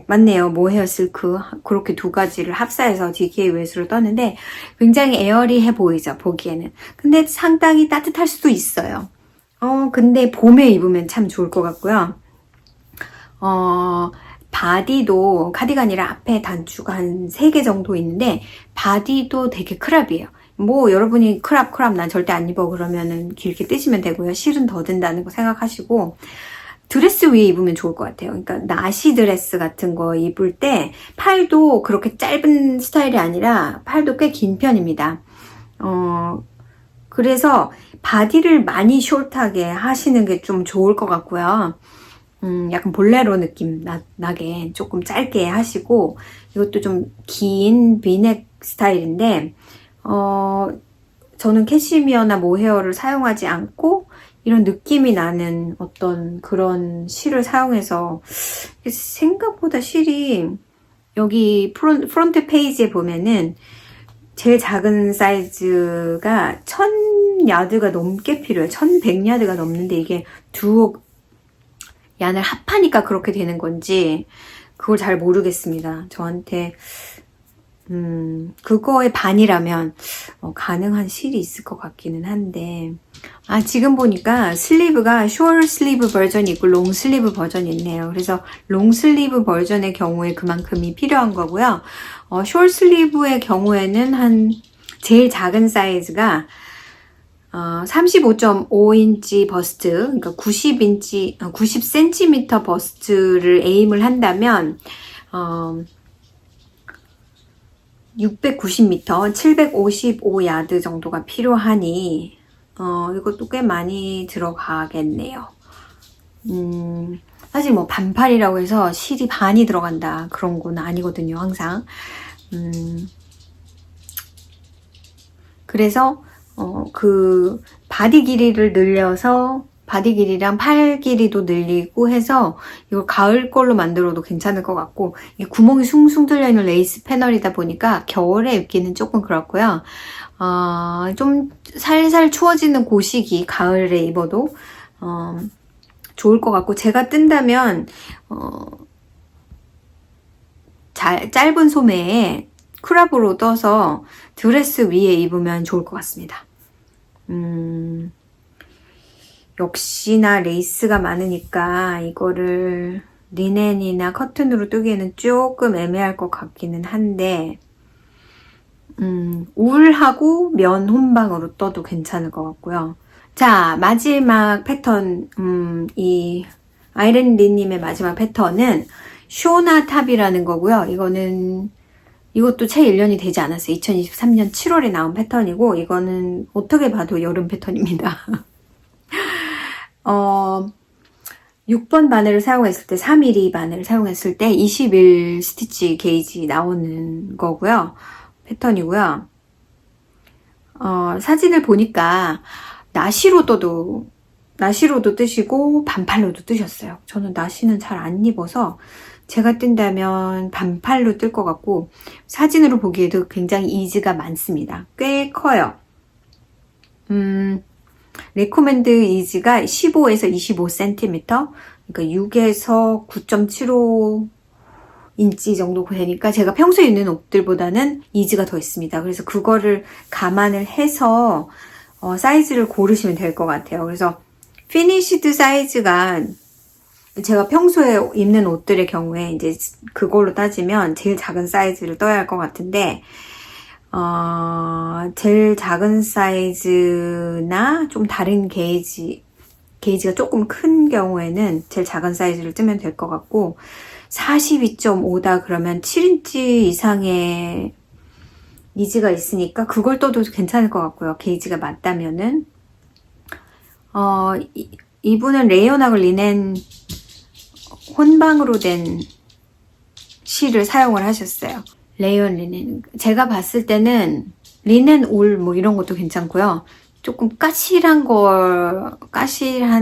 맞네요. 모헤어 실크 그렇게 두 가지를 합사해서 DK 웨스로 떴는데 굉장히 에어리해 보이죠, 보기에는. 근데 상당히 따뜻할 수도 있어요. 근데 봄에 입으면 참 좋을 것 같고요. 바디도 카디건이랑 앞에 단추가 한 3개 정도 있는데 바디도 되게 크랍이에요. 뭐 여러분이 크랍 난 절대 안 입어 그러면은 길게 뜨시면 되고요. 실은 더 든다는 거 생각하시고 드레스 위에 입으면 좋을 것 같아요. 그러니까 나시 드레스 같은 거 입을 때 팔도 그렇게 짧은 스타일이 아니라 팔도 꽤 긴 편입니다. 그래서 바디를 많이 숏하게 하시는 게 좀 좋을 것 같고요. 약간 볼레로 느낌 나게 조금 짧게 하시고 이것도 좀 긴 비넥 스타일인데 저는 캐시미어나 모헤어를 사용하지 않고 이런 느낌이 나는 어떤 그런 실을 사용해서 생각보다 실이 여기 프론트 페이지에 보면은 제일 작은 사이즈가 1000야드가 넘게 필요해요. 1100야드가 넘는데 이게 두 얀을 합하니까 그렇게 되는 건지 그걸 잘 모르겠습니다. 저한테 그거의 반이라면 가능한 실이 있을 것 같기는 한데 지금 보니까 슬리브가 숏 슬리브 버전이 있고 롱 슬리브 버전이 있네요. 그래서 롱 슬리브 버전의 경우에 그만큼이 필요한 거고요. 숏 슬리브의 경우에는 제일 작은 사이즈가 35.5인치 버스트, 그러니까 90cm 버스트를 에임을 한다면 690m, 755야드 정도가 필요하니 이것도 꽤 많이 들어가겠네요. 사실 뭐 반팔이라고 해서 실이 반이 들어간다 그런 건 아니거든요, 항상. 그래서 그 바디 길이를 늘려서 바디 길이랑 팔 길이도 늘리고 해서 이걸 가을 걸로 만들어도 괜찮을 것 같고 이게 구멍이 숭숭 뚫려있는 레이스 패널이다 보니까 겨울에 입기는 조금 그렇고요. 좀 살살 추워지는 그 시기 가을에 입어도 좋을 것 같고 제가 뜬다면 짧은 소매에 크랍으로 떠서 드레스 위에 입으면 좋을 것 같습니다. 역시나 레이스가 많으니까 이거를 리넨이나 커튼으로 뜨기에는 조금 애매할 것 같기는 한데 울하고 면 혼방으로 떠도 괜찮을 것 같고요. 자, 마지막 패턴, 이 아이렌 리님의 마지막 패턴은 쇼나 탑이라는 거고요. 이것도 채 1년이 되지 않았어요. 2023년 7월에 나온 패턴이고 이거는 어떻게 봐도 여름 패턴입니다. 6번 바늘을 사용했을 때 3mm 바늘을 사용했을 때 21 스티치 게이지 나오는 거고요. 패턴이고요. 사진을 보니까 나시로도 뜨시고 반팔로도 뜨셨어요. 저는 나시는 잘 안 입어서 제가 뜬다면 반팔로 뜰 것 같고 사진으로 보기에도 굉장히 이즈가 많습니다. 꽤 커요. 레코멘드 이즈가 15에서 25cm, 그러니까 6에서 9.75인치 정도 되니까 제가 평소에 입는 옷들보다는 이즈가 더 있습니다. 그래서 그거를 감안을 해서 사이즈를 고르시면 될 것 같아요. 그래서 피니시드 사이즈가 제가 평소에 입는 옷들의 경우에 이제 그걸로 따지면 제일 작은 사이즈를 떠야 할 것 같은데 제일 작은 사이즈나 좀 다른 게이지가 조금 큰 경우에는 제일 작은 사이즈를 뜨면 될 것 같고 42.5다 그러면 7인치 이상의 니즈가 있으니까 그걸 떠도 괜찮을 것 같고요. 게이지가 맞다면은 이분은 레이온하고 리넨 혼방으로 된 실을 사용을 하셨어요. 레이온 리넨. 제가 봤을 때는 리넨 울 뭐 이런 것도 괜찮고요. 조금 까실한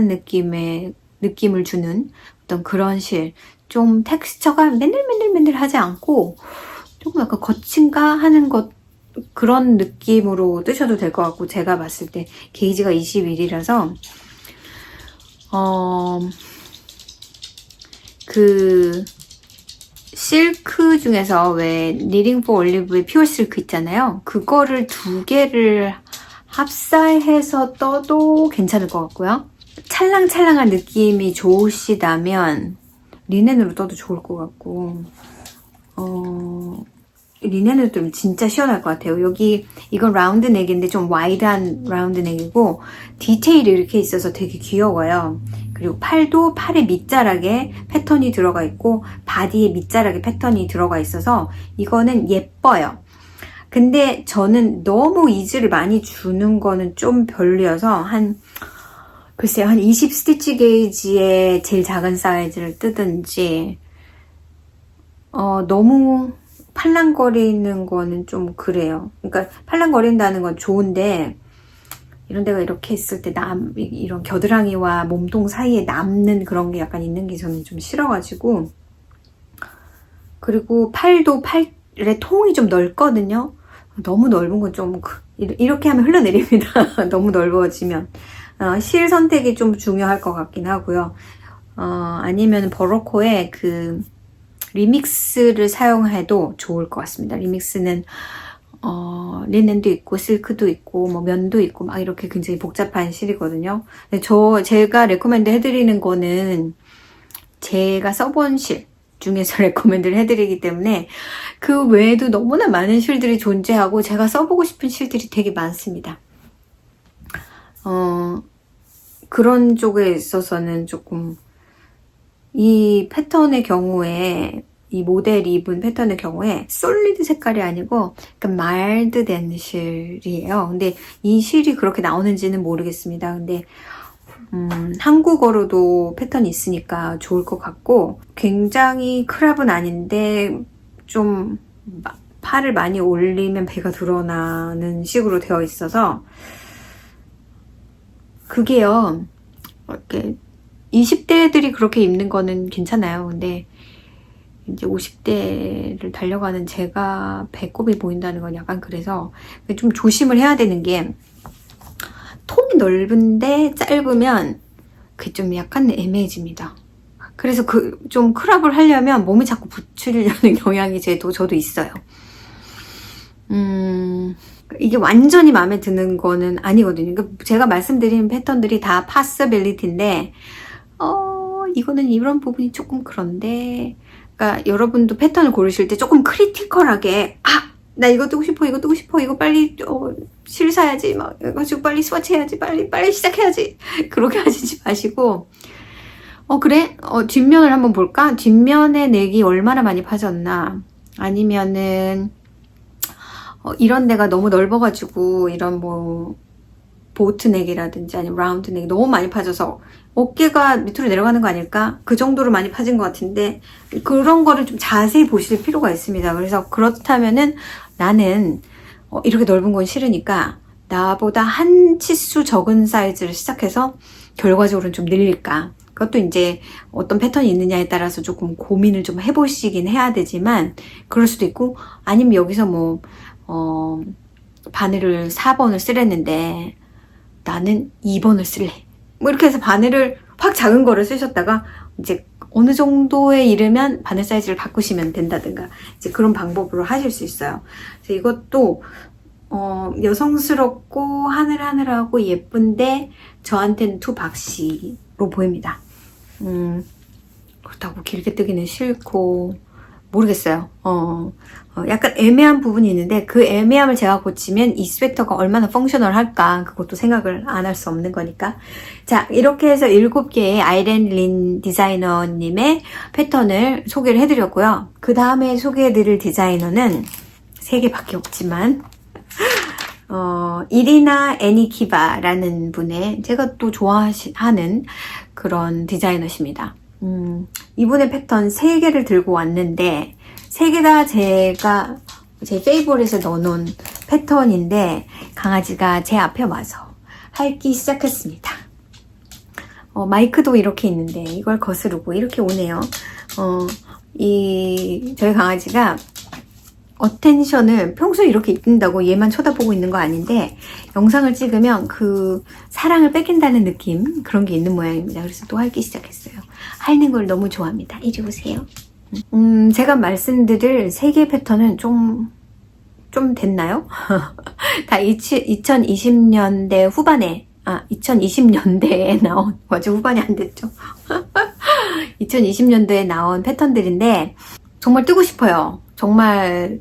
느낌을 주는 어떤 그런 실. 좀 텍스처가 맨들맨들맨들 하지 않고 조금 약간 거친가 하는 것 그런 느낌으로 뜨셔도 될 것 같고, 제가 봤을 때 게이지가 21이라서 그 실크 중에서 왜 니딩 포 올리브의 피어 실크 있잖아요. 그거를 두 개를 합사해서 떠도 괜찮을 것 같고요. 찰랑찰랑한 느낌이 좋으시다면 리넨으로 떠도 좋을 것 같고, 리넨으로 뜨면 진짜 시원할 것 같아요. 여기 이건 라운드 넥인데 좀 와이드한 라운드 넥이고 디테일이 이렇게 있어서 되게 귀여워요. 그리고 팔도 팔에 밑자락에 패턴이 들어가 있고 바디에 밑자락에 패턴이 들어가 있어서 이거는 예뻐요. 근데 저는 너무 이즈를 많이 주는 거는 좀 별로여서 글쎄요, 한 20 스티치 게이지의 제일 작은 사이즈를 뜨든지, 너무 팔랑거리는 거는 좀 그래요. 그러니까 팔랑거린다는 건 좋은데, 이런 데가 이렇게 있을 때 이런 겨드랑이와 몸통 사이에 남는 그런 게 약간 있는 게 저는 좀 싫어가지고, 그리고 팔도 팔의 통이 좀 넓거든요. 너무 넓은 건 좀, 이렇게 하면 흘러내립니다. 너무 넓어지면. 실 선택이 좀 중요할 것 같긴 하고요. 아니면 버로코의 그 리믹스를 사용해도 좋을 것 같습니다. 리믹스는 리넨도 있고 실크도 있고 뭐 면도 있고 막 이렇게 굉장히 복잡한 실이거든요. 근데 제가 레코멘드 해드리는 거는 제가 써본 실 중에서 레코멘드를 해드리기 때문에 그 외에도 너무나 많은 실들이 존재하고 제가 써보고 싶은 실들이 되게 많습니다. 그런 쪽에 있어서는 조금 이 패턴의 경우에 이 모델이 입은 패턴의 경우에 솔리드 색깔이 아니고 약간 말드된 실이에요. 근데 이 실이 그렇게 나오는지는 모르겠습니다. 근데 한국어로도 패턴이 있으니까 좋을 것 같고 굉장히 크랍은 아닌데 좀 팔을 많이 올리면 배가 드러나는 식으로 되어 있어서 그게요, 이렇게 20대들이 그렇게 입는 거는 괜찮아요. 근데 이제 50대를 달려가는 제가 배꼽이 보인다는 건 약간 그래서 좀 조심을 해야 되는 게 통이 넓은데 짧으면 그게 좀 약간 애매해집니다. 그래서 좀 크랍을 하려면 몸이 자꾸 붙이려는 경향이 저도 있어요. 이게 완전히 마음에 드는 거는 아니거든요. 그러니까 제가 말씀드린 패턴들이 다 possibility인데, 이거는 이런 부분이 조금 그런데, 그러니까 여러분도 패턴을 고르실 때 조금 크리티컬하게, 나 이거 뜨고 싶어, 이거 뜨고 싶어, 이거 빨리, 실 사야지, 막, 가지고 빨리 스와치 해야지, 빨리 시작해야지. 그렇게 하시지 마시고, 그래? 뒷면을 한번 볼까? 뒷면의 넥이 얼마나 많이 파졌나? 아니면은, 이런 데가 너무 넓어가지고 이런 뭐 보트넥이라든지 아니면 라운드넥이 너무 많이 파져서 어깨가 밑으로 내려가는 거 아닐까? 그 정도로 많이 파진 것 같은데 그런 거를 좀 자세히 보실 필요가 있습니다. 그래서 그렇다면은 나는 이렇게 넓은 건 싫으니까 나보다 한 치수 적은 사이즈를 시작해서 결과적으로는 좀 늘릴까? 그것도 이제 어떤 패턴이 있느냐에 따라서 조금 고민을 좀 해보시긴 해야 되지만 그럴 수도 있고 아니면 여기서 뭐 바늘을 4번을 쓰랬는데 나는 2번을 쓸래. 뭐 이렇게 해서 바늘을 확 작은 거를 쓰셨다가 이제 어느 정도에 이르면 바늘 사이즈를 바꾸시면 된다든가 이제 그런 방법으로 하실 수 있어요. 그래서 이것도 여성스럽고 하늘하늘하고 예쁜데 저한테는 투박시로 보입니다. 그렇다고 길게 뜨기는 싫고 모르겠어요. 약간 애매한 부분이 있는데 그 애매함을 제가 고치면 이 스웨터가 얼마나 펑셔널할까 그것도 생각을 안 할 수 없는 거니까. 자, 이렇게 해서 7개의 아이렌 린 디자이너님의 패턴을 소개를 해드렸고요. 그 다음에 소개해드릴 디자이너는 3개밖에 없지만 이리나 애니키바라는 분의 제가 또 좋아하는 그런 디자이너십니다. 이분의 패턴 3개를 들고 왔는데 3개 다 제가 제 페이보릿에 넣어놓은 패턴인데 강아지가 제 앞에 와서 핥기 시작했습니다. 마이크도 이렇게 있는데 이걸 거스르고 이렇게 오네요. 저희 강아지가 어텐션을 평소에 이렇게 입는다고 얘만 쳐다보고 있는 거 아닌데 영상을 찍으면 그 사랑을 뺏긴다는 느낌 그런 게 있는 모양입니다. 그래서 또 핥기 시작했어요. 핥는 걸 너무 좋아합니다. 이리 오세요. 제가 말씀드릴 3개 패턴은 좀 됐나요? 다 2020년대 후반에 2020년대에 나온 맞아 후반이 안 됐죠. 2020년도에 나온 패턴들인데 정말 뜨고 싶어요. 정말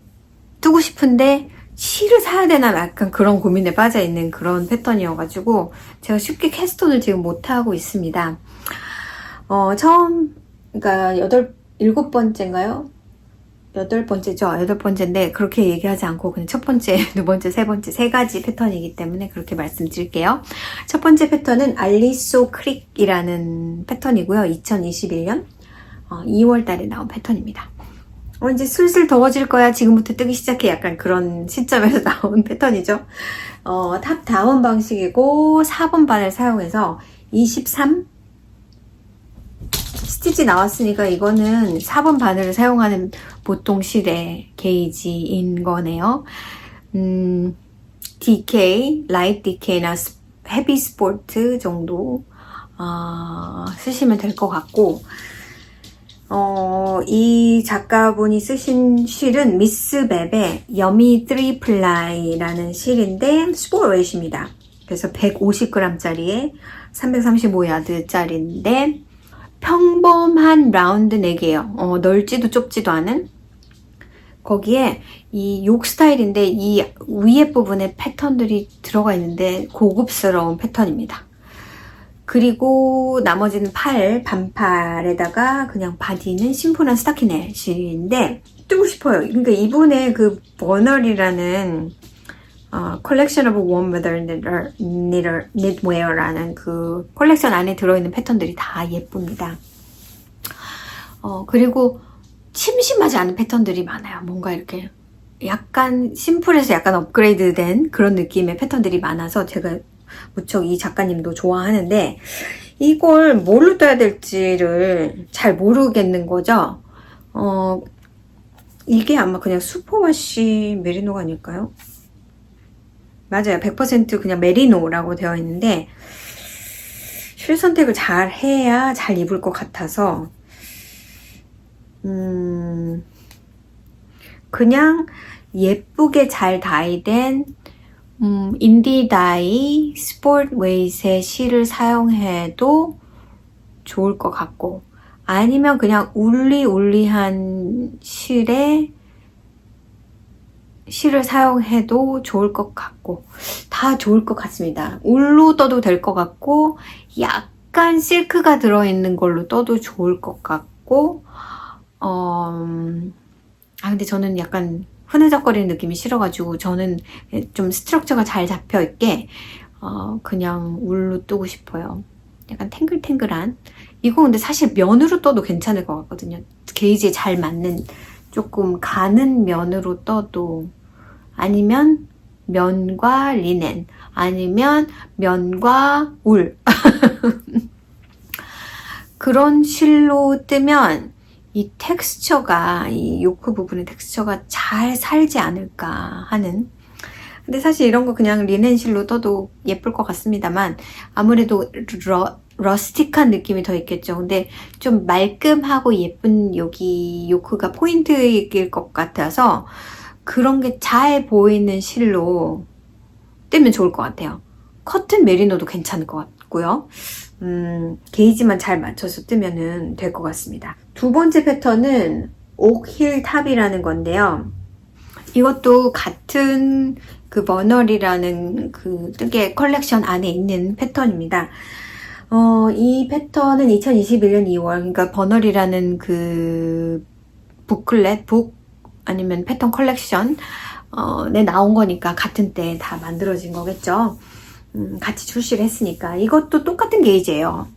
뜨고 싶은데 실을 사야 되나 약간 그런 고민에 빠져있는 그런 패턴이어가지고 제가 쉽게 캐스톤을 지금 못하고 있습니다. 그러니까 7번째인가요? 8번째죠. 8번째인데 그렇게 얘기하지 않고 그냥 첫 번째, 두 번째, 세 번째 3가지 패턴이기 때문에 그렇게 말씀드릴게요. 첫 번째 패턴은 알리소 크릭이라는 패턴이고요. 2021년 2월 달에 나온 패턴입니다. 이제 슬슬 더워질 거야. 지금부터 뜨기 시작해. 약간 그런 시점에서 나온 패턴이죠. 탑 다운 방식이고 4번 바늘 사용해서 23 스티치 나왔으니까 이거는 4번 바늘을 사용하는 보통 실의 게이지인 거네요. DK, 라이트 DK나 헤비 스포트 정도 쓰시면 될 것 같고 이 작가분이 쓰신 실은 미스 웹의 여미 3플라이라는 실인데 스포웨이트입니다. 그래서 150g짜리에 335야드짜리인데 평범한 라운드 넥이에요. 넓지도 좁지도 않은. 거기에 이 욕 스타일인데 이 위에 부분에 패턴들이 들어가 있는데 고급스러운 패턴입니다. 그리고 나머지는 반팔에다가 그냥 바디는 심플한 스타킹넷인데 뜨고 싶어요. 그러니까 이분의 그 버널이라는 Collection of Warm Weather Knitwear라는 그 컬렉션 안에 들어있는 패턴들이 다 예쁩니다. 그리고 심심하지 않은 패턴들이 많아요. 뭔가 이렇게 약간 심플해서 약간 업그레이드된 그런 느낌의 패턴들이 많아서 제가 무척 이 작가님도 좋아하는데 이걸 뭘로 떠야 될지를 잘 모르겠는 거죠. 이게 아마 그냥 슈퍼워시 메리노가 아닐까요? 맞아요. 100% 그냥 메리노라고 되어 있는데 실 선택을 잘 해야 잘 입을 것 같아서 그냥 예쁘게 잘 다이된 인디 다이 스포츠 웨이트의 실을 사용해도 좋을 것 같고 아니면 그냥 울리한 실을 사용해도 좋을 것 같고 다 좋을 것 같습니다. 울로 떠도 될 것 같고 약간 실크가 들어있는 걸로 떠도 좋을 것 같고 근데 저는 약간 흐느적거리는 느낌이 싫어가지고 저는 좀 스트럭처가 잘 잡혀있게 그냥 울로 뜨고 싶어요. 약간 탱글탱글한 이거 근데 사실 면으로 떠도 괜찮을 것 같거든요. 게이지에 잘 맞는 조금 가는 면으로 떠도 아니면 면과 리넨 아니면 면과 울 그런 실로 뜨면 이 텍스처가 이 요크 부분의 텍스처가 잘 살지 않을까 하는 근데 사실 이런 거 그냥 리넨 실로 떠도 예쁠 것 같습니다만 아무래도 러스틱한 느낌이 더 있겠죠. 근데 좀 말끔하고 예쁜 여기 요크가 포인트일 것 같아서 그런 게 잘 보이는 실로 뜨면 좋을 것 같아요. 커튼 메리노도 괜찮을 것 같고요. 게이지만 잘 맞춰서 뜨면 될 것 같습니다. 두 번째 패턴은 옥힐 탑이라는 건데요. 이것도 같은 그 버널이라는 그 뜨개 컬렉션 안에 있는 패턴입니다. 이 패턴은 2021년 2월, 그러니까 버널이라는 그 북 아니면 패턴 컬렉션 에 나온 거니까 같은 때 다 만들어진 거겠죠. 같이 출시를 했으니까 이것도 똑같은 게이지예요.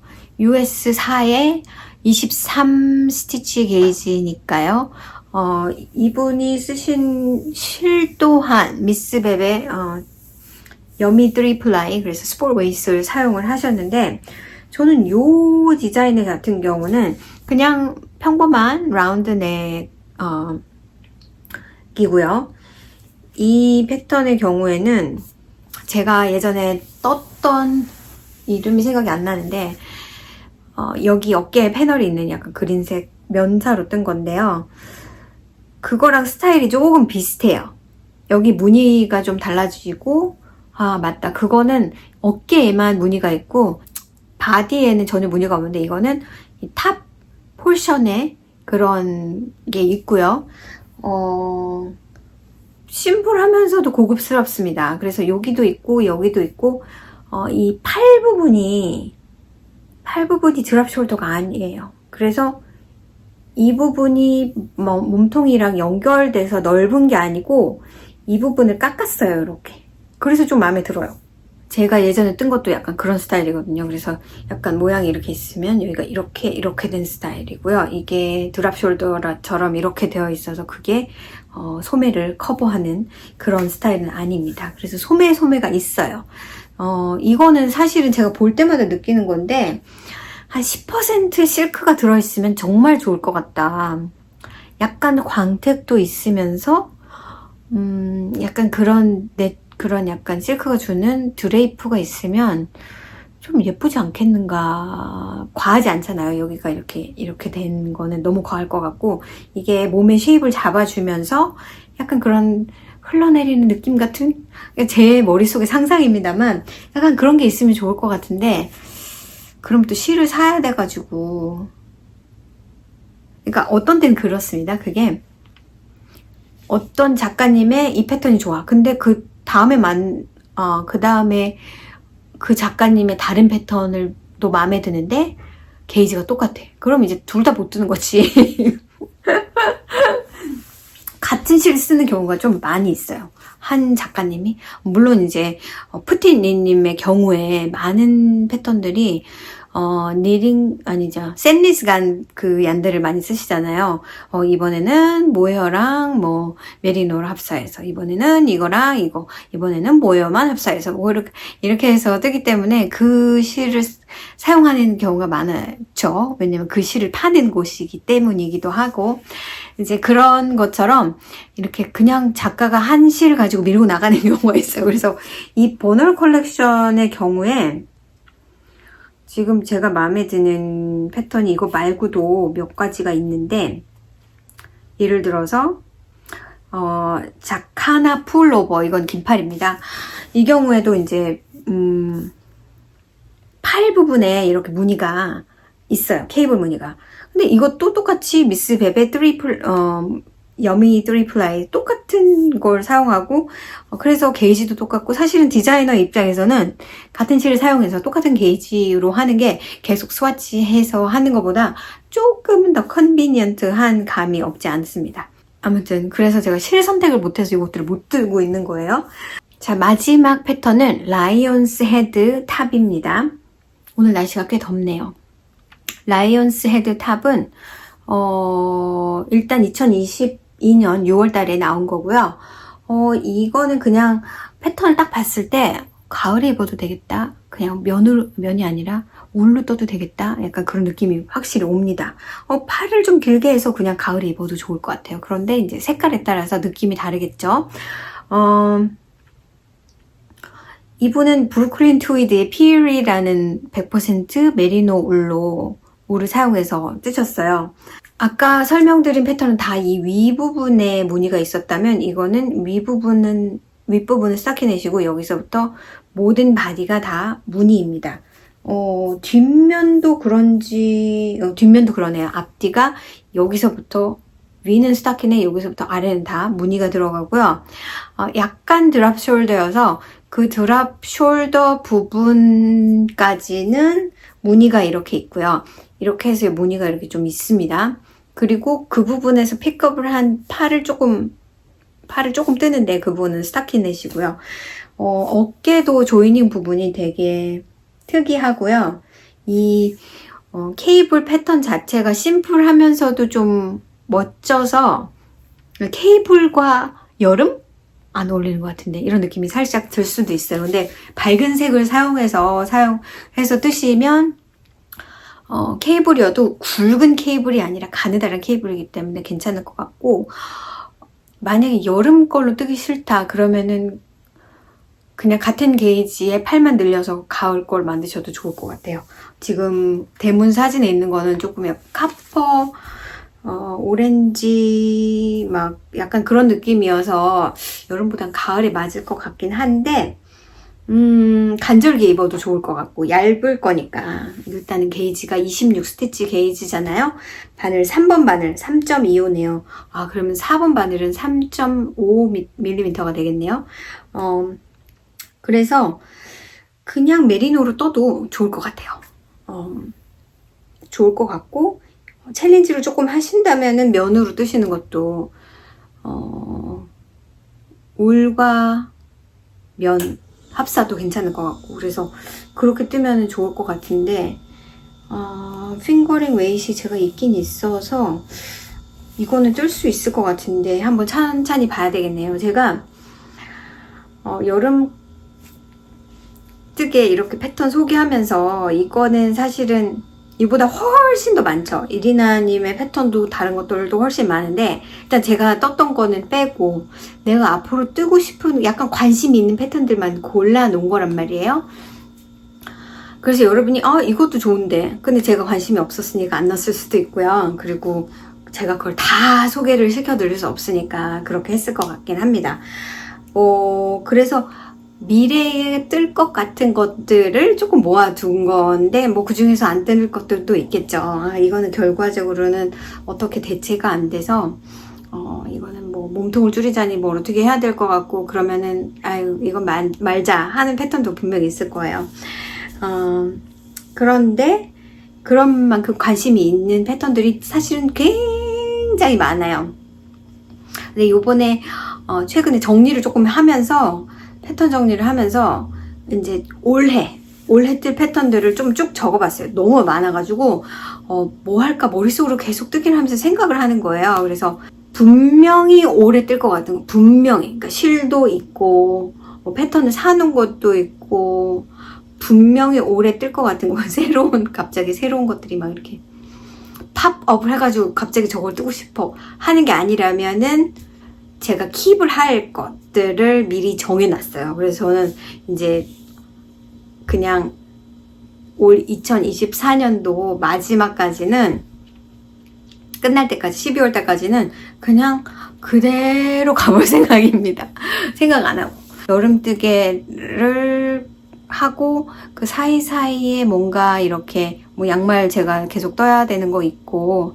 US4에 23 스티치 게이지니까요. 이분이 쓰신 실 또한 미스베베 여미 3플라이 그래서 스포츠 웨이스를 사용을 하셨는데 저는 요 디자인 같은 경우는 그냥 평범한 라운드 넥 바뀌고요. 이 패턴의 경우에는 제가 예전에 떴던 이름이 생각이 안 나는데 여기 어깨에 패널이 있는 약간 그린색 면사로 뜬 건데요. 그거랑 스타일이 조금 비슷해요. 여기 무늬가 좀 달라지고 아 맞다, 그거는 어깨에만 무늬가 있고 바디에는 전혀 무늬가 없는데 이거는 이 탑 포션에 그런 게 있고요. 심플하면서도 고급스럽습니다. 그래서 여기도 있고 여기도 있고 이 팔 부분이 드랍 숄더가 아니에요. 그래서 이 부분이 뭐 몸통이랑 연결돼서 넓은 게 아니고 이 부분을 깎았어요, 이렇게. 그래서 좀 마음에 들어요. 제가 예전에 뜬 것도 약간 그런 스타일이거든요. 그래서 약간 모양이 이렇게 있으면 여기가 이렇게 된 스타일이고요. 이게 드랍 숄더처럼 이렇게 되어 있어서 그게 소매를 커버하는 그런 스타일은 아닙니다. 그래서 소매가 있어요. 이거는 사실은 제가 볼 때마다 느끼는 건데 한 10% 실크가 들어있으면 정말 좋을 것 같다. 약간 광택도 있으면서 약간 그런 약간 실크가 주는 드레이프가 있으면 좀 예쁘지 않겠는가. 과하지 않잖아요. 여기가 이렇게 된 거는 너무 과할 것 같고, 이게 몸의 쉐입을 잡아주면서 약간 그런 흘러내리는 느낌 같은, 제 머릿속의 상상입니다만 약간 그런 게 있으면 좋을 것 같은데, 그럼 또 실을 사야 돼가지고. 그러니까 어떤 때는 그렇습니다. 그게 어떤 작가님의 이 패턴이 좋아. 근데 그 다음에 그 작가님의 다른 패턴을 또 마음에 드는데 게이지가 똑같아. 그럼 이제 둘 다 못 드는 거지. 같은 실 쓰는 경우가 좀 많이 있어요. 한 작가님이. 물론 이제 푸틴님의 경우에 많은 패턴들이 샌리스간 그 얀들을 많이 쓰시잖아요. 이번에는 모헤어랑 메리노를 합사해서, 이번에는 이거랑 이거, 이번에는 모헤어만 합사해서, 이렇게 해서 뜨기 때문에 그 실을 사용하는 경우가 많죠. 왜냐면 그 실을 파는 곳이기 때문이기도 하고, 이제 그런 것처럼 이렇게 그냥 작가가 한 실을 가지고 밀고 나가는 경우가 있어요. 그래서 이 버널 컬렉션의 경우에 지금 제가 마음에 드는 패턴이 이거 말고도 몇 가지가 있는데, 예를 들어서 자카나 풀오버, 이건 긴팔입니다. 이 경우에도 이제 팔 부분에 이렇게 무늬가 있어요. 케이블 무늬가. 근데 이것도 똑같이 미스 베베 여미 트리플아이 똑같은 걸 사용하고, 그래서 게이지도 똑같고, 사실은 디자이너 입장에서는 같은 실을 사용해서 똑같은 게이지로 하는 게 계속 스와치해서 하는 것보다 조금 더 컨비니언트한 감이 없지 않습니다. 아무튼 그래서 제가 실 선택을 못해서 이것들을 못 들고 있는 거예요. 자, 마지막 패턴은 라이온스 헤드 탑입니다. 오늘 날씨가 꽤 덥네요. 라이온스 헤드 탑은 일단 2022년 6월 달에 나온 거고요. 이거는 그냥 패턴을 딱 봤을 때 가을에 입어도 되겠다. 그냥 면이 아니라 울로 떠도 되겠다. 약간 그런 느낌이 확실히 옵니다. 팔을 좀 길게 해서 그냥 가을에 입어도 좋을 것 같아요. 그런데 이제 색깔에 따라서 느낌이 다르겠죠. 이분은 브루클린 트위드의 피리라는 100% 메리노 울을 사용해서 뜨셨어요. 아까 설명드린 패턴은 다 이 윗부분에 무늬가 있었다면, 이거는 윗부분은 스타키넷이고 여기서부터 모든 바디가 다 무늬입니다. 뒷면도 그러네요. 앞뒤가 여기서부터 위는 스타키넷, 여기서부터 아래는 다 무늬가 들어가고요. 약간 드랍 숄더여서 그 드랍 숄더 부분까지는 무늬가 이렇게 있고요. 이렇게 해서 무늬가 이렇게 좀 있습니다. 그리고 그 부분에서 픽업을 한 팔을 조금 뜨는데 그 부분은 스타키넷이고요. 어깨도 조이닝 부분이 되게 특이하고요. 이 케이블 패턴 자체가 심플하면서도 좀 멋져서 케이블과 여름? 안 어울리는 것 같은데 이런 느낌이 살짝 들 수도 있어요. 근데 밝은 색을 사용해서 뜨시면 케이블이어도 굵은 케이블이 아니라 가느다란 케이블이기 때문에 괜찮을 것 같고, 만약에 여름 걸로 뜨기 싫다 그러면은 그냥 같은 게이지에 팔만 늘려서 가을 걸 만드셔도 좋을 것 같아요. 지금 대문 사진에 있는 거는 조금 약간 카퍼, 오렌지 막 약간 그런 느낌이어서 여름보단 가을에 맞을 것 같긴 한데 간절기 입어도 좋을 것 같고 얇을 거니까 일단은 게이지가 26 스티치 게이지잖아요. 바늘 3번 바늘 3.25네요. 아 그러면 4번 바늘은 3.5mm가 되겠네요. 그래서 그냥 메리노로 떠도 좋을 것 같아요. 좋을 것 같고 챌린지를 조금 하신다면은 면으로 뜨시는 것도 울과 면 합사도 괜찮을 것 같고 그래서 그렇게 뜨면 좋을 것 같은데 핑거링 웨이시 제가 있긴 있어서 이거는 뜰 수 있을 것 같은데 한번 천천히 봐야 되겠네요. 제가 여름 뜨개 이렇게 패턴 소개하면서 이거는 사실은 이보다 훨씬 더 많죠. 이리나님의 패턴도 다른 것들도 훨씬 많은데 일단 제가 떴던 거는 빼고 내가 앞으로 뜨고 싶은 약간 관심이 있는 패턴들만 골라 놓은 거란 말이에요. 그래서 여러분이 이것도 좋은데 근데 제가 관심이 없었으니까 안 넣었을 수도 있고요. 그리고 제가 그걸 다 소개를 시켜드릴 수 없으니까 그렇게 했을 것 같긴 합니다. 그래서 미래에 뜰 것 같은 것들을 조금 모아둔 건데 뭐 그중에서 안 뜰 것들도 있겠죠. 이거는 결과적으로는 어떻게 대체가 안 돼서 이거는 뭐 몸통을 줄이자니 뭐 어떻게 해야 될 것 같고 그러면은 아유 이건 말자 하는 패턴도 분명히 있을 거예요. 그런데 그런 만큼 관심이 있는 패턴들이 사실은 굉장히 많아요. 근데 요번에 최근에 정리를 조금 하면서 패턴 정리를 하면서 이제 올해 뜰 패턴들을 좀 쭉 적어봤어요. 너무 많아가지고 뭐 할까 머릿속으로 계속 뜨긴 하면서 생각을 하는 거예요. 그래서 분명히 올해 뜰 것 같은 거 분명히 그러니까 실도 있고 뭐 패턴을 사놓은 것도 있고 분명히 올해 뜰 것 같은 거 갑자기 새로운 것들이 막 이렇게 팝업을 해가지고 갑자기 저걸 뜨고 싶어 하는 게 아니라면은 제가 킵을 할 것들을 미리 정해놨어요. 그래서 저는 이제 그냥 올 2024년도 마지막까지는 끝날 때까지 12월 달까지는 그냥 그대로 가볼 생각입니다. 생각 안 하고 여름뜨개를 하고 그 사이사이에 뭔가 이렇게 뭐 양말 제가 계속 떠야 되는 거 있고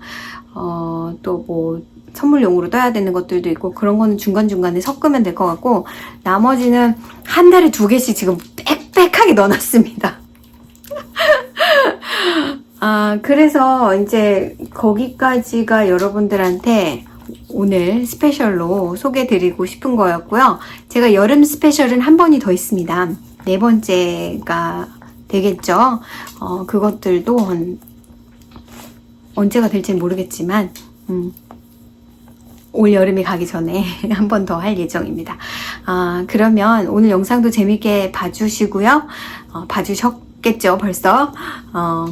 또 뭐 선물용으로 떠야 되는 것들도 있고 그런 거는 중간중간에 섞으면 될 것 같고 나머지는 한 달에 2개씩 지금 빽빽하게 넣어놨습니다. 그래서 이제 거기까지가 여러분들한테 오늘 스페셜로 소개드리고 싶은 거였고요. 제가 여름 스페셜은 한 번이 더 있습니다. 4번째가 되겠죠. 그것들도 언제가 될지는 모르겠지만 올 여름이 가기 전에 한 번 더 할 예정입니다. 그러면 오늘 영상도 재밌게 봐주시고요. 봐주셨겠죠 벌써.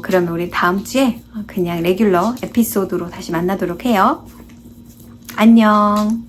그러면 우리 다음 주에 그냥 레귤러 에피소드로 다시 만나도록 해요. 안녕.